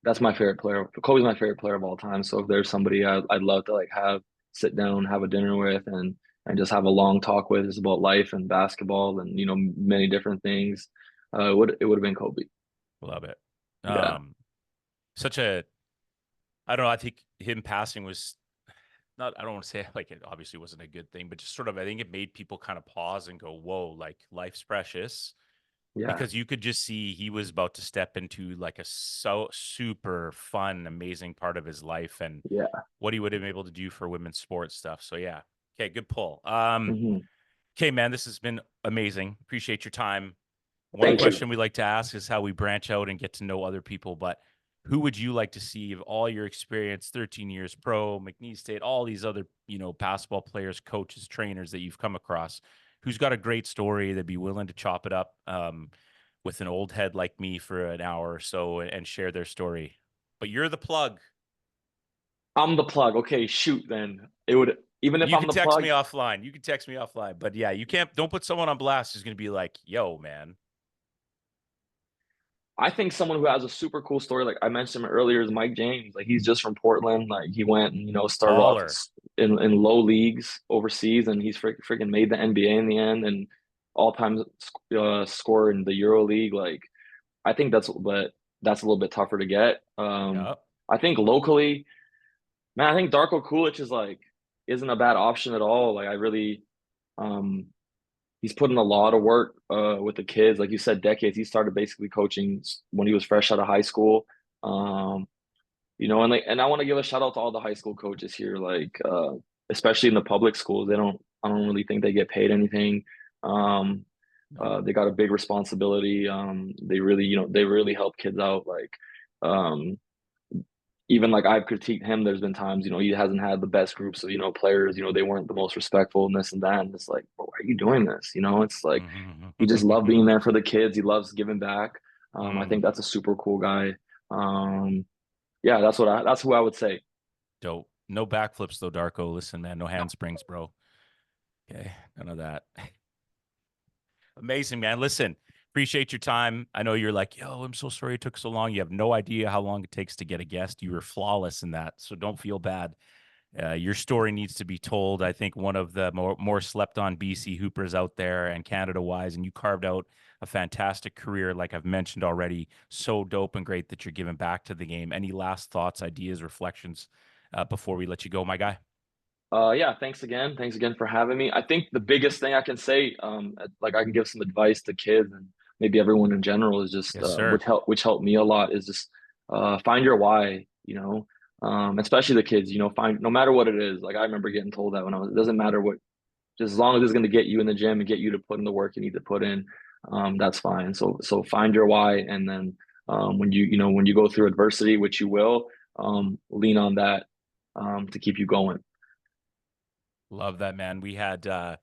B: that's my favorite player. Kobe's my favorite player of all time. So if there's somebody I'd love to like have sit down, have a dinner with, and just have a long talk with, just about life and basketball and many different things, it would have been Kobe.
A: Love it.
B: Yeah,
A: Such a I don't know, I think him passing was not I don't want to say like it obviously wasn't a good thing, but just sort of I think it made people kind of pause and go, whoa, like life's precious.
B: Yeah.
A: because you could just see he was about to step into like a so super fun, amazing part of his life and
B: Yeah.
A: what he would have been able to do for women's sports stuff. So yeah. Okay, good pull.
B: Hmm.
A: Okay, man, this has been amazing. Appreciate your time. One
B: Thank you.
A: question we like to ask is how we branch out and get to know other people, but who would you like to see of all your experience, 13 years pro, McNeese State, all these other, basketball players, coaches, trainers that you've come across, who's got a great story that'd be willing to chop it up with an old head like me for an hour or so and share their story. But you're the plug.
B: I'm the plug. Okay, shoot then. It would, even if
A: You
B: I'm
A: can
B: the
A: text me
B: plug,
A: offline. You can text me offline. But yeah, you can't, don't put someone on blast who's going to be like, yo, man,
B: I think someone who has a super cool story, like I mentioned him earlier, is Mike James. Like he's just from Portland. Like he went and started off
A: baller.
B: in low leagues overseas, and he's freaking made the NBA in the end, and all time scorer in the Euro League. Like I think that's a little bit tougher to get.
A: Yeah.
B: I think locally, man, I think Darko Kulic is like isn't a bad option at all. Like I really, um, he's put in a lot of work with the kids. Like you said, decades. He started basically coaching when he was fresh out of high school. Um, and I want to give a shout out to all the high school coaches here, like especially in the public schools. I don't really think they get paid anything. Um,
A: Nope.
B: they got a big responsibility. They really help kids out. Like, um, even like I've critiqued him. There's been times, he hasn't had the best groups of, players. They weren't the most respectful and this and that. And it's like, well, why are you doing this? It's like he just loved being there for the kids. He loves giving back. I think
A: Mm,
B: that's a super cool guy. Yeah, that's who I would say.
A: dope. No backflips though, Darko. Listen, man, no handsprings, bro. Okay, none of that. Amazing, man. Listen, appreciate your time. I know you're like, yo, I'm so sorry it took so long. You have no idea how long it takes to get a guest. You were flawless in that, so don't feel bad. Your story needs to be told. I think one of the more slept on BC Hoopers out there and Canada wise, and you carved out a fantastic career, like I've mentioned already. So dope and great that you're giving back to the game. Any last thoughts, ideas, reflections before we let you go, my guy?
B: Yeah, thanks again. Thanks again for having me. I think the biggest thing I can say, like I can give some advice to kids and maybe everyone in general is just
A: Yes, sir.
B: which helped me a lot is just find your why, especially the kids, find no matter what it is. Like I remember getting told that when it doesn't matter what, just as long as it's going to get you in the gym and get you to put in the work you need to put in, that's fine. So find your why, and then when you go through adversity, which you will, lean on that to keep you going.
A: Love that, man. We had the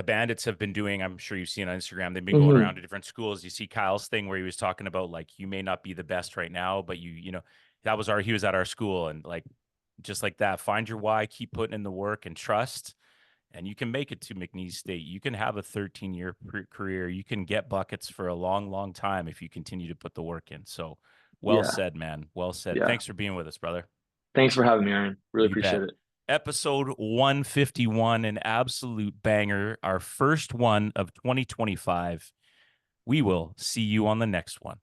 A: Bandits have been doing. I'm sure you've seen on Instagram. They've been going around
B: Hmm.
A: to different schools. You see Kyle's thing where he was talking about like you may not be the best right now, but that was he was at our school and like just like that. Find your why, keep putting in the work and trust, and you can make it to McNeese State. You can have a 13-year career. You can get buckets for a long, long time if you continue to put the work in. So, well
B: Yeah,
A: said, man. Well said.
B: yeah.
A: Thanks for being with us, brother.
B: Thanks for having me, Aaron. Really
A: You
B: appreciate
A: bet.
B: it.
A: Episode 151, an absolute banger, our first one of 2025. We will see you on the next one.